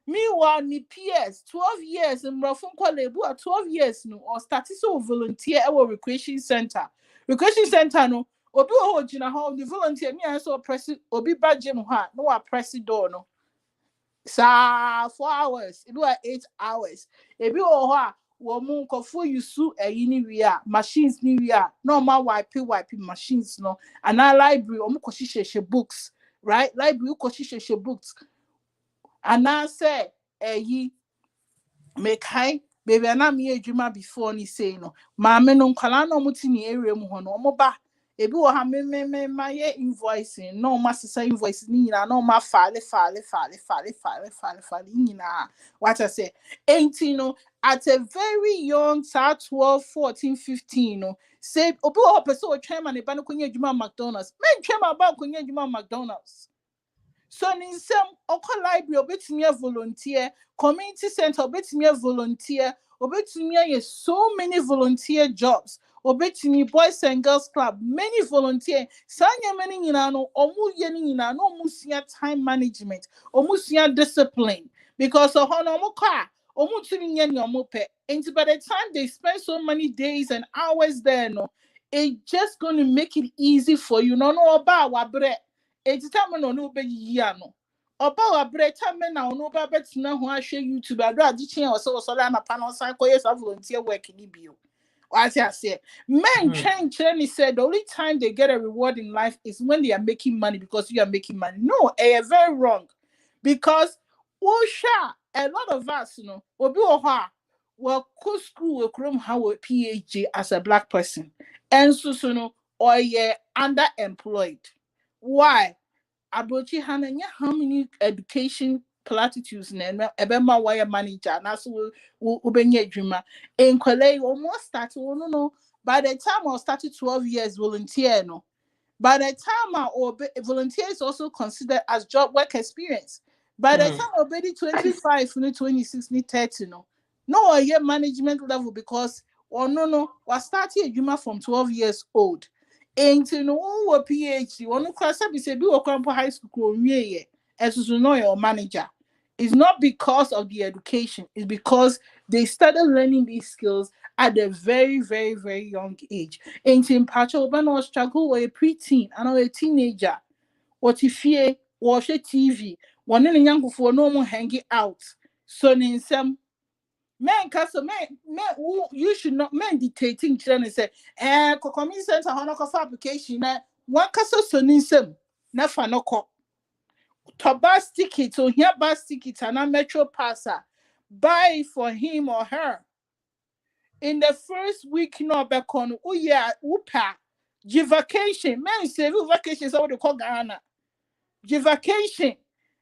D: Meanwhile, ni PS 12 years in Rafun Kwalebu 12 years no or started so volunteer our recreation center. Recreation center no obi o jina ho the volunteer me and so press obi badge no ha no press door no. Sa 4 hours, it was 8 hours. Ebi o ho a wo mu nkofo yusu eyini wi a machines ni wi a normal wipe machines no and our library o mu koshisheshe books, right? Library koshisheshe books. And I say, make high, baby, and I'm here, Juma before ni say no. Mamma no calano mutini area muhono, moba. Ebi wa ha me my invoicing, no master say invoice nina, no ma fale, nina. What I say, 18 no, at a very young, 12, 14, 15, no, said, Obu person chairman, a banakunya Juma McDonald's, men chairman about kunya Juma McDonald's. So in some oko library obetumi volunteer, community center obetumi volunteer, obetumi so many volunteer jobs, obetumi boys and girls club, many volunteer. Sanya many no omu yeni no musia time management, omusia discipline because of hono moka omu tuni yeni omupe. And by the time they spend so many days and hours there, no, it's just going to make it easy for you. No about wabre. Eti time no no be yia no. Oba wa bre time na no ba betina ho ahwe YouTube ado agichen o so so la na panel sign ko yes volunteer work ni bio. What I say, men change and said the only time they get a reward in life is when they are making money because you are making money. No, very wrong. Because a lot of us, you know, obi oha well go school we krom how a PhD as a black person. And so no or underemployed. Why? Abochi Hananya, how many education platitudes and Ebema wire manager, and also Ubenye dreamer. In Kwale, almost started, no. By the time I started 12 years volunteer, no. By the time I volunteer is also considered as job work experience. By the time I already 25, 26, 30, no. No, a year management level because no, was starting a juma from 12 years old. And you know, a PhD, one class up is a do a high school, as you know, your manager. It's not because of the education, it's because they started learning these skills at a very, very, very young age. And in Pacho Obano struggle with a preteen and a teenager. What if you watch a TV, one in a young for no more hanging out. So in some men castle men who you should not men dictating children and say, community center honor application one castle son in some never no cop. To bus ticket or here bus ticket and a metro passer buy for him or her. In the first week, no back on whoopa. Vacation. Men say vacation is what they call Ghana. Vacation.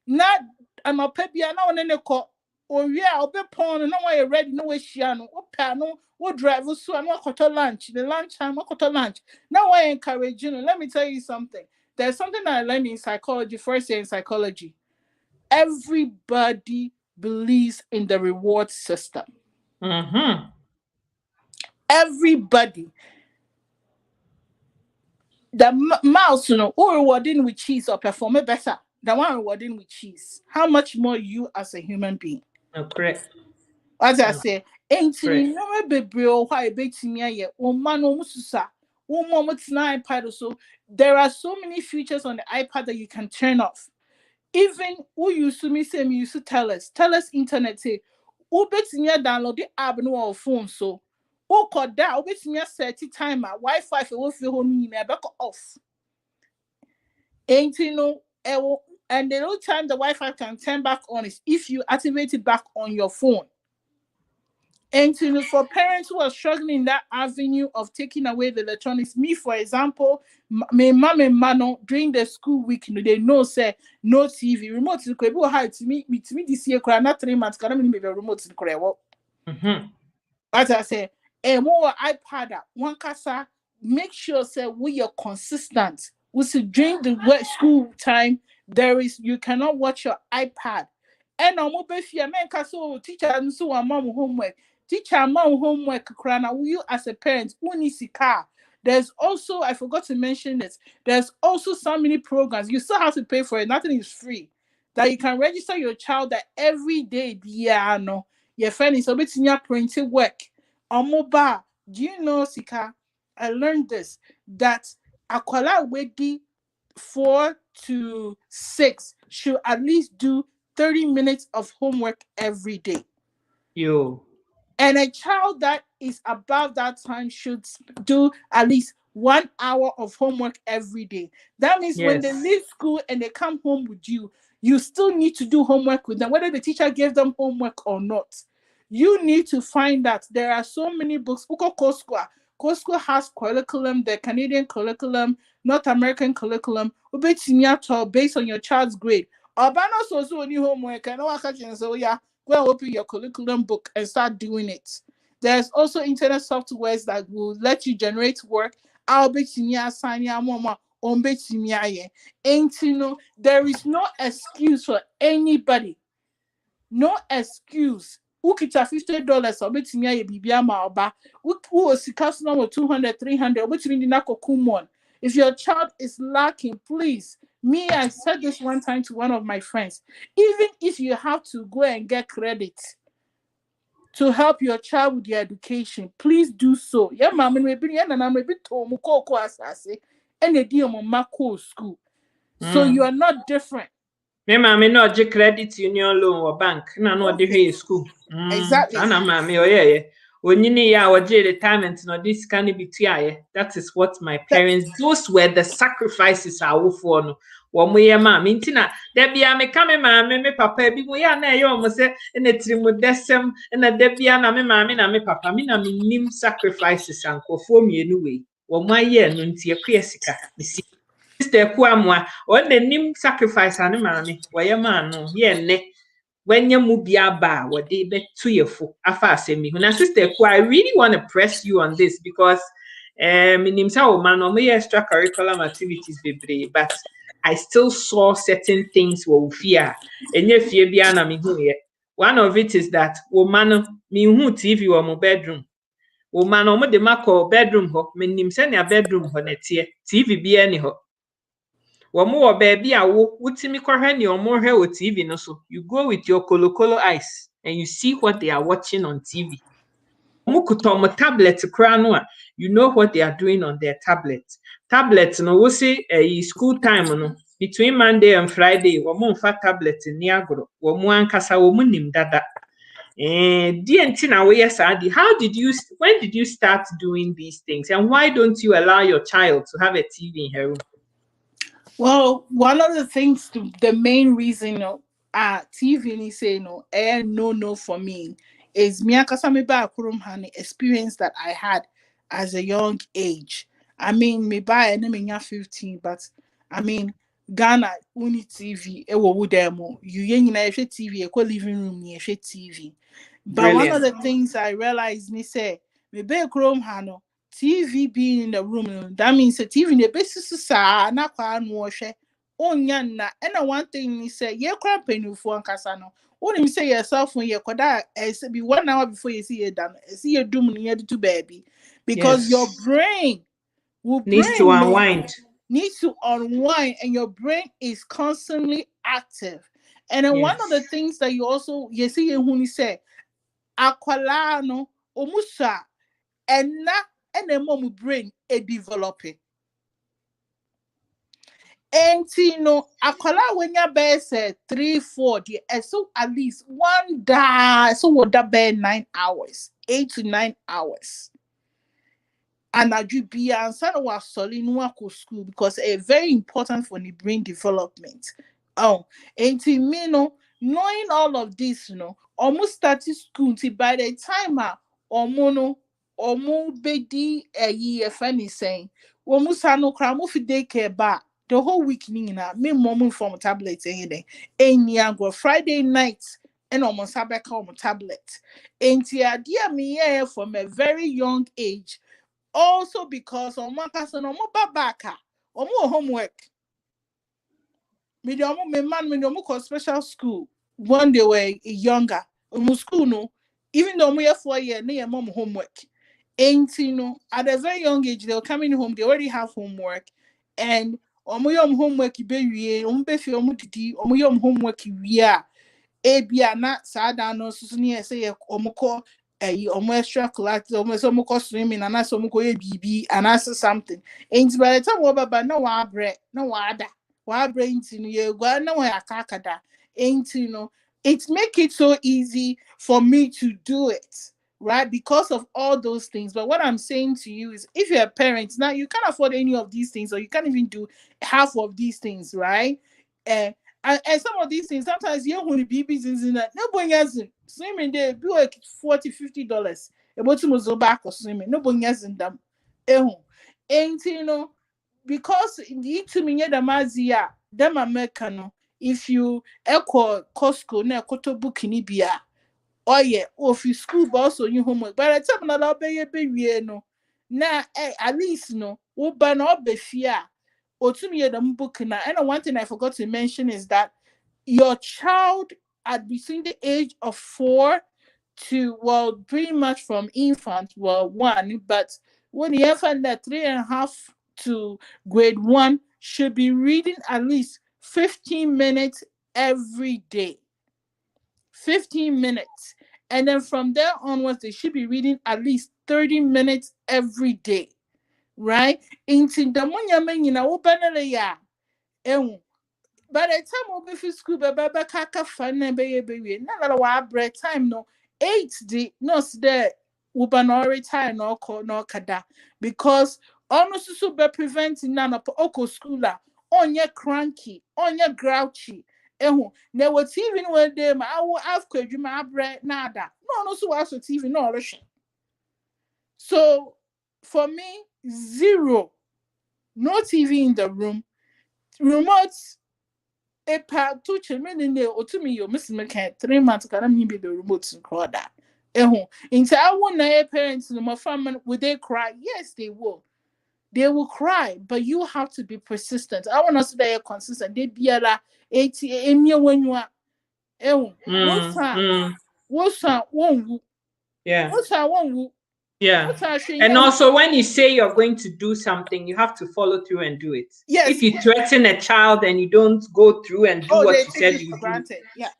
D: Not I'm a pebia now and then call. Oh yeah, I'll be pawn and now I ready no way shiano. No, what drive so and what to lunch. The lunch time, what to lunch. Now I encourage you. Let me tell you something. There's something that I learned in psychology, first year in psychology. Everybody believes in the reward system. Everybody. The mouse, you know, who rewarding with cheese or perform it better than one rewarding with cheese. How much more you as a human being?
B: Correct.
D: As I say, ain't you no baby or why betting me or man or mususa. One moment iPad so there are so many features on the iPad that you can turn off. Even who used to me say me used to tell us internet say who betting me download the app no or phone so who called that who betting me set timer Wi-Fi for will feel home back off. Ain't you know and the only time the Wi-Fi can turn back on is if you activate it back on your phone. And for parents who are struggling in that avenue of taking away the electronics, me, for example, my mom and mano during the school week, they know say no TV, remote is credible high to me this year, not 3 months, can I mean remote in Korea? As I say, a more iPad, one casa, make sure say we are consistent. We see during the school time, you cannot watch your iPad. And I'm mobile fear men castle teacher and so a mom homework. Teacher mom homework crana. You as a parent, unisika. There's also, I forgot to mention this, there's also so many programs. You still have to pay for it, nothing is free. That you can register your child that every day, no. Your friend is a bit in your printed work. On mobile, do you know, Sika? I learned this that Akwala Wedi 4 to 6 should at least do 30 minutes of homework every day. And a child that is above that time should do at least 1 hour of homework every day. That means when they leave school and they come home with you, you still need to do homework with them, whether the teacher gave them homework or not. You need to find that there are so many books. COSCO has curriculum, the Canadian curriculum, North American curriculum, based on your child's grade. Obano so new homework, and so yeah, go and open your curriculum book and start doing it. There's also internet softwares that will let you generate work. There is no excuse for anybody. No excuse. Ukita $50 or bet me bibia maoba. Who is customer 200, 300, which means kumon. If your child is lacking, please. I said this one time to one of my friends. Even if you have to go and get credit to help your child with their education, please do so. Yeah, mama, maybe and I'm a bit to mukoko asase and a deal mako school. So you are not different.
B: Me mama no je credit union loan or bank na no de hwe school.
D: Exactly.
B: Ana mama oyeye. Onyini ya oje retirement no this can be tuaye. That is what my parents, those were the sacrifices I wo for no. Wo mo ye ma me ntina da bia me ka me mama me papa bi mo ya na ye o mo se na trimu desem na da bia na me mama na me papa me na me nim sacrifices ankofo mienu we. Wo mo aye no ntie kwa sika. Sister Kuamwa, on the nim sacrifice and mammy, why a man, ne, when you move ba, what they bet to your foot, afa send me. When I sister I really want to press you on this because nimsa man or me extracurricular activities be but I still saw certain things will fear. And if fear biana me who one of it is that woman me who TV or my bedroom. Woman or the macro bedroom ho, me nimsend your bedroom ho netie, TV be any ho. Womo baby a wutimi kwahwe ne omo hwe o TV no so you go with your kolokolo eyes and you see what they are watching on TV. Omo kutomo tablet kra no a you know what they are doing on their tablet. Tablet no wo say school time no between Monday and Friday womo mfa tablet ni agoro womo ankasa womo nim dada. DNT na we sadi. When did you start doing these things and why don't you allow your child to have a TV in her room?
D: Well, one of the things, the main reason, TV ni say no for me is experience that I had as a young age. I mean, me by any 15, but I mean, Ghana uni TV ewo demo. You TV living room ni TV. But brilliant. One of the things I realized me say me be krom hano. TV being in the room, that means the TV in the basis na kwa nwoshe onyana. And one thing he said, ye cramping you for Casano. Only say yourself when you could be 1 hour before you see it done. See you doom near to baby. Because your brain
B: needs to unwind.
D: And your brain is constantly active. And then one of the things that you see when he said akwalano omusa and then mom brain a developing. And akwala when your best said 3-4, so at least one day, so what that be 9 hours, 8 to 9 hours. And I do be answer was solid school because it's very important for the brain development. And me knowing all of this, almost started school till by the time almost bedi a year funny saying almost no cram of daycare bar the whole week nina me mom from tablet any go Friday night and almost have back home tablet. Ain't dear me from a very young age. Also because on my cousin on my babaka or more homework. Me man me special school when they were younger. School no, even though we are 4 years, near mom homework. Ain't at a very young age they're coming home, they already have homework, and homework be homework ebia na saa da no so ne say omukọ extra class omukọ swimming and so omukọ bibi and as something and by the time we baba na wa bre na wa bre into ye gwa na wa akakada into it make it so easy for me to do it, right? Because of all those things. But what I'm saying to you is if you're a parent now, you can't afford any of these things, or you can't even do half of these things, right? And some of these things, sometimes you want to be business in that. Nobody has swimming there, be like $40-50. About to move back or swimming. Nobody has in them. And because the to me the mazia, them American, if you echo Costco, na koto book in Ibia, or if you school boss or you homework, by the time na be no, na at least no, ban be fear. Or to me the book na. And one thing I forgot to mention is that your child at between the age of 4 to, well, pretty much from infant, well, 1, but when the infant that 3.5 to grade 1 should be reading at least 15 minutes every day. 15 minutes. And then from there onwards, they should be reading at least 30 minutes every day. Right? Into the by the time we be school, baba kaka fan and baby, not a bread time no 8 the no there uba no retire no call no kada because almost so be preventing none of oko schooler on your cranky, on your grouchy. There was even when them I will have my bread nada. No, so also TV no rushing. So for me, 0. No TV in the room. Remotes a part 2 children in there or to me, your Miss McCann 3 months can be the remote and call that. Into I want my parents in my family, would they cry? Yes, they will. They will cry, but you have to be persistent. I want us to be consistent. They be a 80 when you are. What's
B: Yeah. And also, when you say you're going to do something, you have to follow through and do it.
D: Yes.
B: If you threaten a child and you don't go through and do what you said you do,
D: granted. Yeah.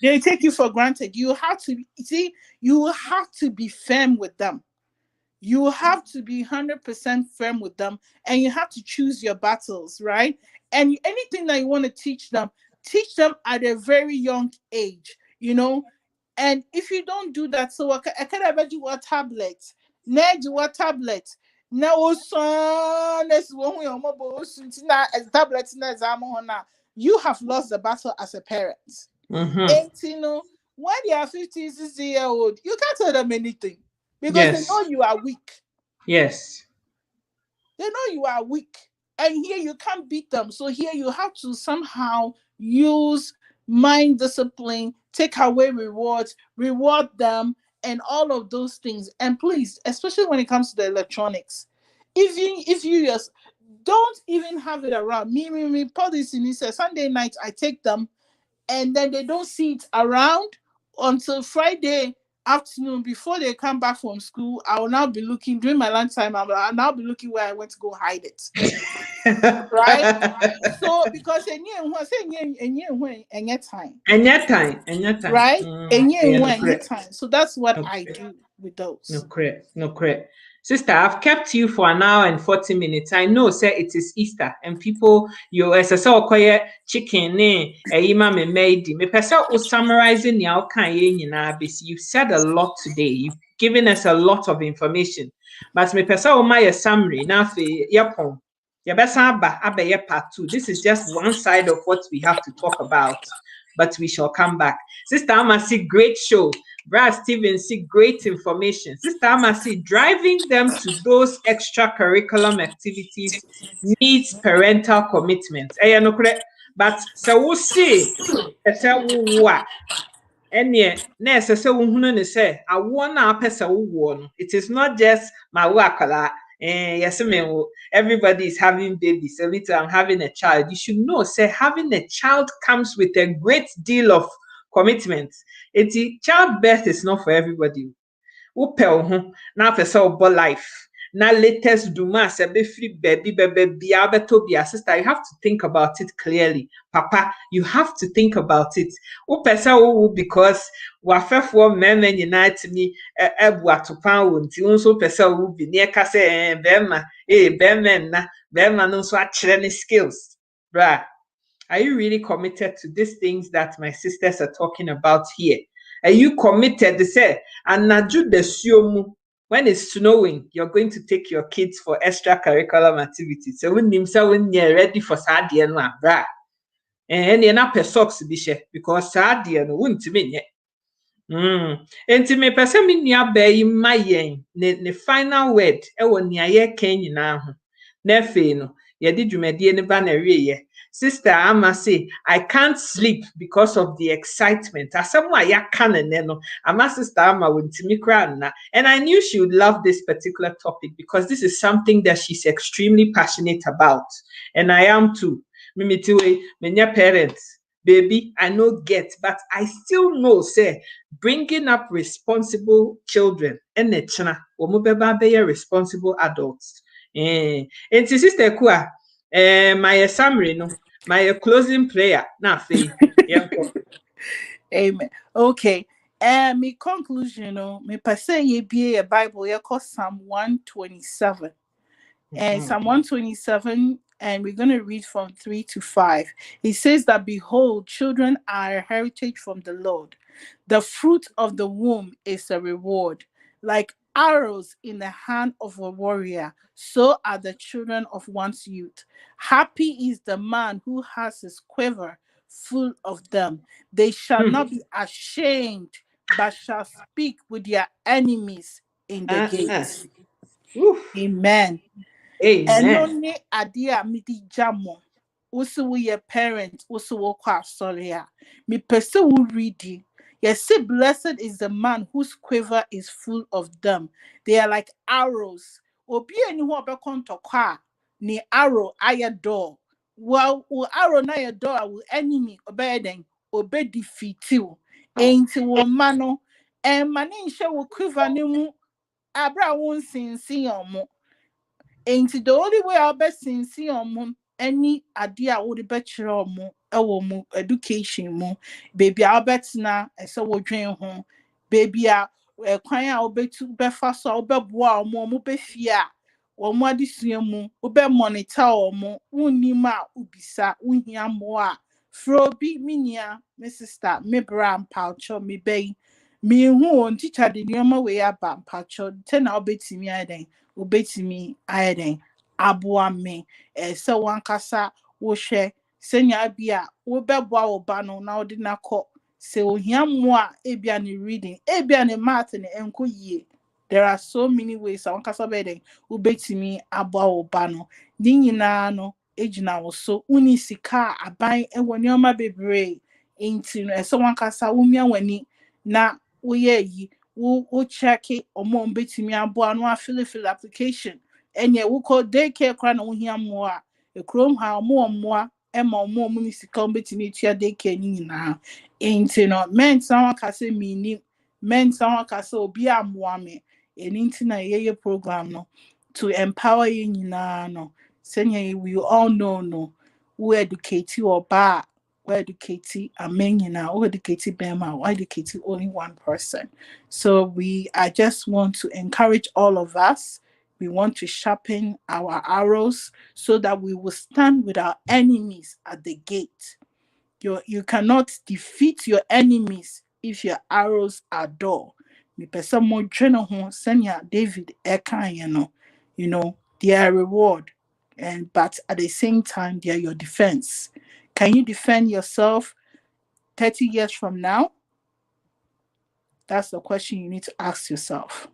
D: They take you for granted. You have to see. You have to be firm with them. You have to be 100% firm with them, and you have to choose your battles, right? And anything that you want to teach them at a very young age, And if you don't do that, so I can have you a tablet. Tablet. Now, son, that's one way on mobile. Tablet now. You have lost the battle as a parent. And when they are 50, 60-year-old, you can't tell them anything because they know you are weak.
B: Yes.
D: They know you are weak. And here you can't beat them. So here you have to somehow use mind discipline, take away rewards, reward them, and all of those things. And please, especially when it comes to the electronics, if you just don't even have it around. Me policy says Sunday night I take them, and then they don't see it around until Friday afternoon before they come back from school. I will now be looking during my lunchtime. I'll now be looking where I went to go hide it. Right? So because any time. Right? Any time. So that's what I do with those.
B: No correct. Sister, I've kept you for 1 hour and 40 minutes. I know, sir, it is Easter and people, you as a chicken, me person summarizing you've said a lot today. You've given us a lot of information. But me person my summary now for yapon. Part 2. This is just one side of what we have to talk about. but we shall come back. Sister Amasi, great show. Brad Stevens, see great information. Sister Amasi, driving them to those extracurriculum activities needs parental commitment. No correct. But so we'll see. Enye na ese se wohunu ne se awo na apese wo no, it is not just my wakala. Yes, everybody is having babies. So little I'm having a child. You should know, say having a child comes with a great deal of commitment. Childbirth is not for everybody. Wopɛ wo ho na afɛ sɛ wobɔ life na latest duma sɛ bɛfiri baabi bɛbɛbia bɛtɔ bia. Sister, you have to think about it clearly. Papa, you have to think about it. Wopɛ sɛ wowo because wafɛfoɔ mmarima nyinaa tumi ɛbu atopan wɔ nti wo nso wopɛ sɛ wowo bi ne ɛka sɛ bɛrima nna bɛrima no nso akyerɛ ne skills. Bra, are you really committed to these things that my sisters are talking about here? Are you committed to say, and Naju the Siomu, when it's snowing, you're going to take your kids for extracurricular activities? So when you're ready for Sadia no bra. And you're not per socks because Sadia no wouldn't mean yet. And to me, person in your bay in my yen, the final word, ewo ni aye ken now. Nefe no, ye did you medie ne banner. Sister Ama say, I can't sleep because of the excitement. Asamwa ya kaneneno. Ama Sister Ama wintimi kra. And I knew she would love this particular topic because this is something that she's extremely passionate about. And I am too. Mimi tiwe, menya parents. Baby, I know get, but I still know, say, bringing up responsible children and the chana, omubeba be responsible adults. And Sister Kua, my summary, no, my closing prayer. Now,
D: Amen. Okay. And my conclusion, me say ye be a Bible, you call Psalm 127. And Psalm 127, and we're going to read from 3 to 5. It says that, behold, children are a heritage from the Lord. The fruit of the womb is a reward. Like arrows in the hand of a warrior, so are the children of one's youth. Happy is the man who has his quiver full of them. They shall not be ashamed, but shall speak with their enemies in the gates. Amen.
B: Amen.
D: Enone adia midi jamo. Usu we your parent, usu wo kwa sorry. Me pese wo ready. Yes, say blessed is the man whose quiver is full of them. They are like arrows. Obi eni ho obekonto kwa ni arrow aya door. Well, arrow na your door will enemy obeden obe defeat you. Ain't wo mano and mani nshe wo quiver ni mu abra won sinsin omo. Ain't the only way I'll be since any idea would be better mo education mo baby I'll bet na so we dream home baby kwan a obetu be fa so obeboa mo be fia wo mo adesua mu obe monitor mo unnim a ubisa unhia mo a fro bi minia me sister me bra mpalcho me bay me hu on teacher de nyoma we aba mpalcho te na obetimi aden obetimi aden aboa me so wankasa wo hwe senya bia wo beboa wo ba no na odi nakọ se ohia mo a ebia ne reading ebia ne math ne enko yie. There are so many ways wankasa be den wo betimi aboa wo ba no ni nyina no ejina wo so uni sika aban ewo nyoma bebre enti no so wankasa wo mia wani na wo ye yi wo check omo betimi aboa no fill application enye wo ko daycare kra na wo hia mo a ekrom ha mo ema mo ni sika betimi tua daycare ni nyina enti no men san ka se mini men san ka se obi amoa me enti na ye program no to empower you nyina no senya we all know no we educate you or ba we educate amen nyina we educate bema we educate only one person. So I just want to encourage all of us. We want to sharpen our arrows so that we will stand with our enemies at the gate. You cannot defeat your enemies if your arrows are dull. Me person mo dwene ho senya David eka you know, they are reward, but at the same time they are your defense. Can you defend yourself? 30 years from now? That's the question you need to ask yourself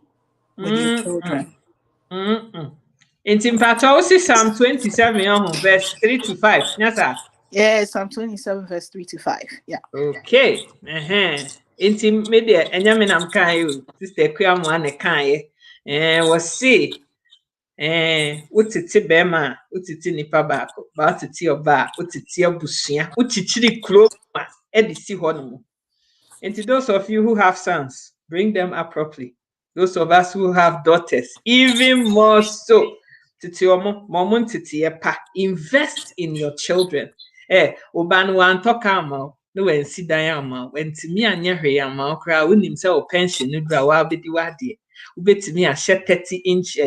D: with your children.
B: In Psalm 27, verse 3 to 5. Yes, sir.
D: Yeah, Psalm 27, verse 3 to 5. Yeah.
B: Okay. Inti media enyaminam kan you. Sister Kuyamu ane kan ye. Was see. Utiti bema, utiti nipa baako, ba utiti oba, utiti abusua, utichiri kroma, edisi hono. And to those of you who have sons, bring them up properly. Those of us who have daughters, even more so. Titi omo, momon titi epa. Invest in your children. Obanu wan toka ama, no when si dayama, when timi anye hwe ama, okra unim se o pension no bra wa bedi wade. Ubetimi a 30-inch,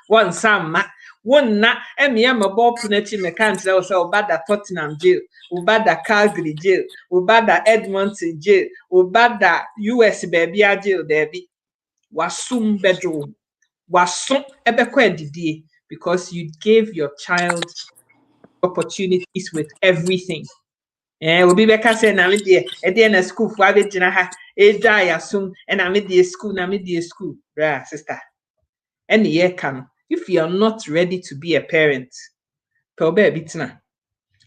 B: one sama. One na emi ma ball punechi mekantra o se obada Tottenham jail, obada Calgary jail, obada Edmonton jail, obada US baby a jail debi. Wasum bedroom. Wasum ebekwa edidie because you gave your child opportunities with everything. Obi beka say na me de na school for abegina ha eja yasum na me de school bra sister. Any year can if you are not ready to be a parent, tell baby tina.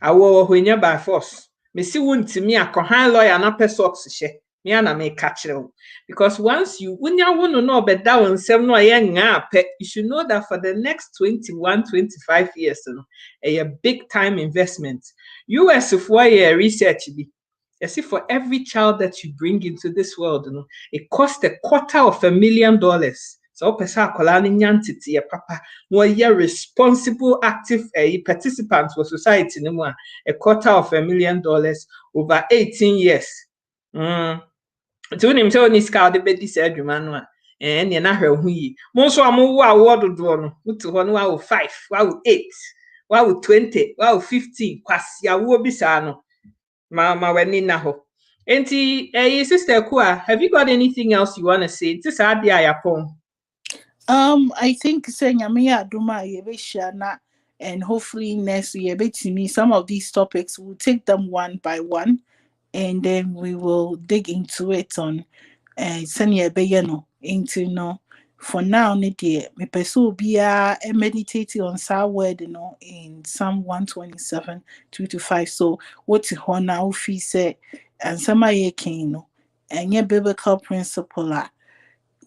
B: Awo hwenya by force. Me si wuntimi akohan lawyer na pesox she. Me ana me catch you. Because once you wunya wonu no obeda wonsem no ye nga pe, you should know that for the next 21-25 years a big time investment. US for your research be. You see, for every child that you bring into this world, it costs $250,000. So pesa akola ni nyantiti papa no ye responsible active participants for society no more $250,000 over 18 years. So nim say oni ska de bedi say adwuma no a ne na hwe hu yi. Mo so amu wo award do no uti ho no wa 5, wa 8, wa 20, wa 15 kwasi awo bi sa no. Ma weni na ho. Enti sister Kua, have you got anything else you want to say? This ade ayapon.
D: I think saying Yamiya Duma Yebeshana and hopefully next year me some of these topics we'll take them one by one and then we will dig into it on Senya Beyano into no for now me pursue be meditating on our word in Psalm 127 2 to 5. So what's now fee say and some and your biblical principle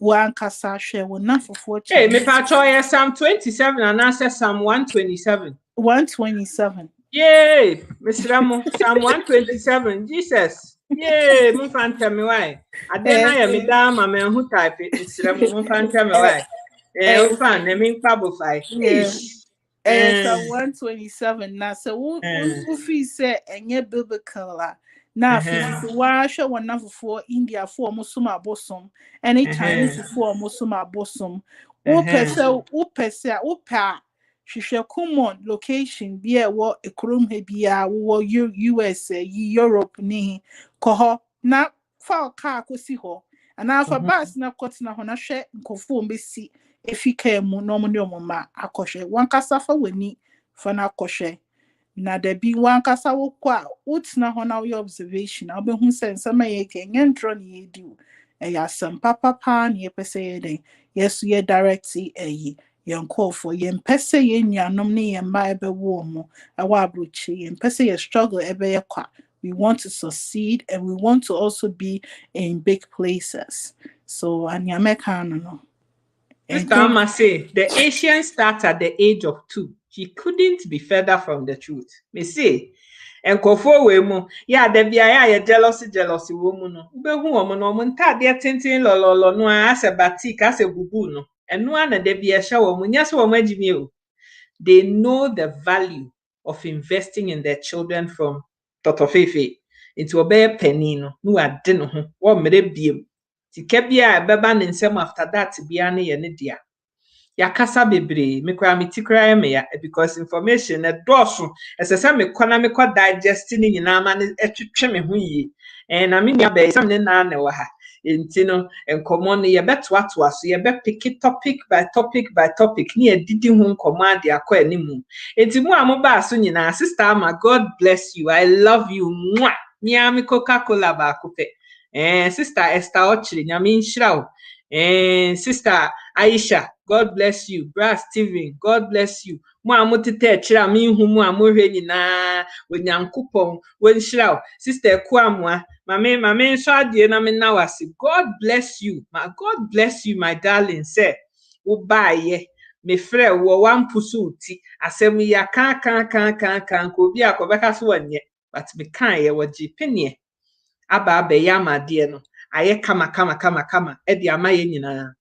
D: one kasa share will not for 40.
B: Hey, me patrol Psalm 27 and answer Psalm 127.
D: 127.
B: Yay, Mr. Ramo, Psalm 127. Jesus. Yay, mun fan tell me why. Adena ya me da ma me hu type Mr. Ramo mun fan tell me why. Fan na me kwabofai.
D: Psalm 127 now so who feel say enye biblical now if wa show one for India for musuma bosom any Chinese for musuma bosom o pese hwehwe common location be wo ekrom he bia wo US Europe ni koho na fa car kosi ho ana fa bus na kotna ho na hwe nkofo mbesi efika mu no mo ne omoma akohwe wankasa fa wani fa na akohwe na there be wankasa wo kwa utna ho na your observation obehu sense ma ye ke nyentro ne yedi ya sam papa ne yepese ye yes ye directly yon call for yen pese ye nuanom ne yen ba ebe wo mo awa abrochi yen pese ye struggle ebe ye kwa. We want to succeed and we want to also be in big places. So anyameka no.
B: Mr. Amma say the Asian starts at the age of 2. He couldn't be further from the truth. Me say, and kofo we mo, yeah, the bia jealousy woman no. Ube hu omo no monta de tintin lo no as a batik as a bubu no. And no one de bia sha wo mo nya so wo magimi o. They know the value of investing in their children from Totofefe into a penny no ade no ho wo mere biem. Sika bia beba ne nsem after that bia ne ye ne dia. Yakasa bebre me kra me tikra me ya because information e doso esese me kona me kwa digest ni nyina ma ne etwetwe me ho yi na me nia be sam ne na ne wa ha enti no enkomo ne ye beto ato so ye be pick topic by topic ni edidi ho nkomo ade akọ animu enti mu amoba so nyina sister ama God bless you, I love you. Mwah. Miami Coca-Cola ba kupe. Sister Esther Ochri, nyame nhyira. Sister Aisha, God bless you. Bra Steven, God bless you. Mo amotete chira mi hu mu amohwe nyina onyankopon wonhyira. Sister Kwamwa, mame nso ade na me na wase. God bless you. God bless you, my darling. Say, wo baaye me frɛ wo wampusu uti asɛm ya kan ko obi akɔbɛka so wanye, but me kan ye wo jipenie aba ya amade no aye kama edi ama ye nyina.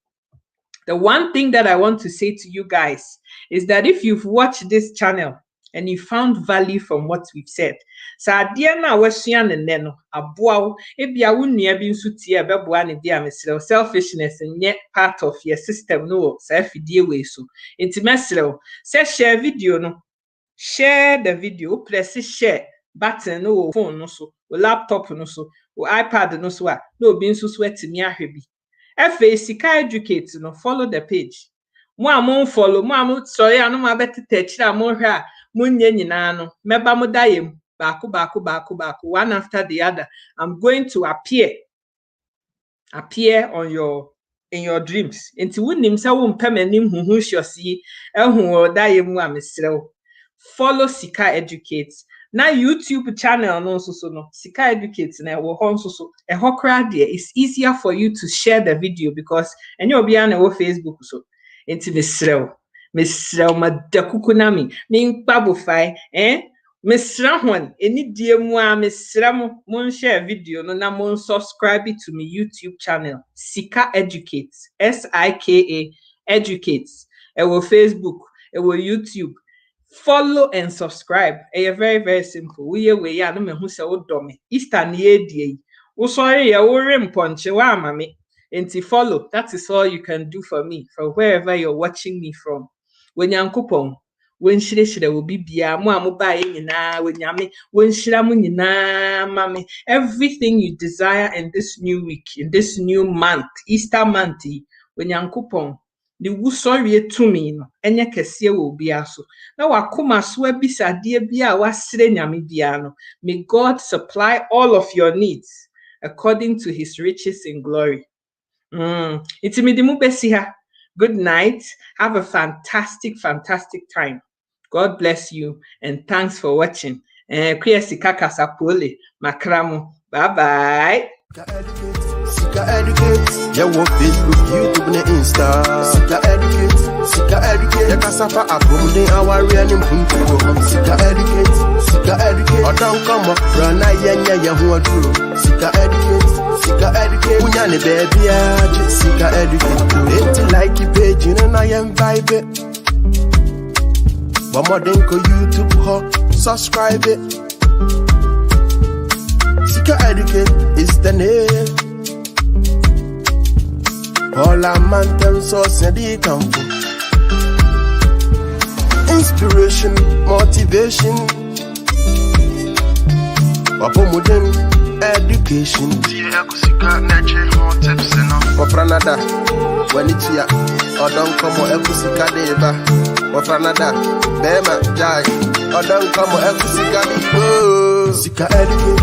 B: The one thing that I want to say to you guys is that if you've watched this channel and you found value from what we've said, sa ade na wasua ne no aboa ebia wo nua bi nso tie beboa ne dia mesrew. Selfishness nye part of your system no sa fidie we so enti mesrew say share video no, share the video, press share button no phone no so, laptop no so, iPad no so a no obi nso so atimi ahwebi. Efe sika educate no, follow the page. Mo amon follow, mo am sorry anu ma betete chira mo hwe a mo nye nyina no meba mo dayem baako one after the other. I'm going to appear on in your dreams. Enti wonim se wo mpemanim huhu hyosi ehu dayem a mesrew. Follow Sika Educate. Na YouTube channel no so no Sika Educate na wo ho so ehokra there. It's easier for you to share the video because enye obi an na wo Facebook so enti mesrew madakuku na me nkpabo fai mesra hon eni die mu a mesra mo share video no na mo subscribe to my YouTube channel Sika Educate, SIKA Educate. Ewo Facebook, ewo YouTube. Follow and subscribe. Very, very simple. We ya no me hu se wo do me. Easter na die. Wo sorry ya wo remponche wa amame. Enti follow. That is all you can do for me from wherever you're watching me from. Wenyankopon, wenhyire wo bibia mo amoba ye nyina wenyame wenhyira mo nyina mame. Everything you desire in this new week, in this new month, Easter month, wenyankopon the wusori etumi no enye kese wo bia so na wakoma so abisade bia wasre nyame bia no. May God supply all of your needs according to his riches in glory. Itimidi mu besi ha. Good night. Have a fantastic time. God bless you and thanks for watching. Kuya sika kasapole makramo. Bye bye.
C: Sika Educate, yeah, what Facebook, YouTube, and Insta. Sika Educate, yeah, Cassava, Abum, our real name, Sika Educate, or don't come up, run, yeah, who are true. Sika Educate, Unyani, baby, Sika Educate, ain't like you page, and I am vibe. One more than YouTube, subscribe it. Sika Educate is the name. All our man them so send it come for inspiration, motivation, modern education. Wafranada, when it's ya, or don't come or Ekusika deva. Wafranada, Bema, Jai, or don't come or Ekusika deva. Sika Educate,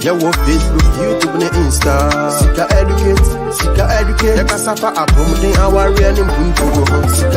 C: yeah, what Facebook, YouTube, and Insta. Sika Educate, yeah, Cassava, Abum, our real name, Sika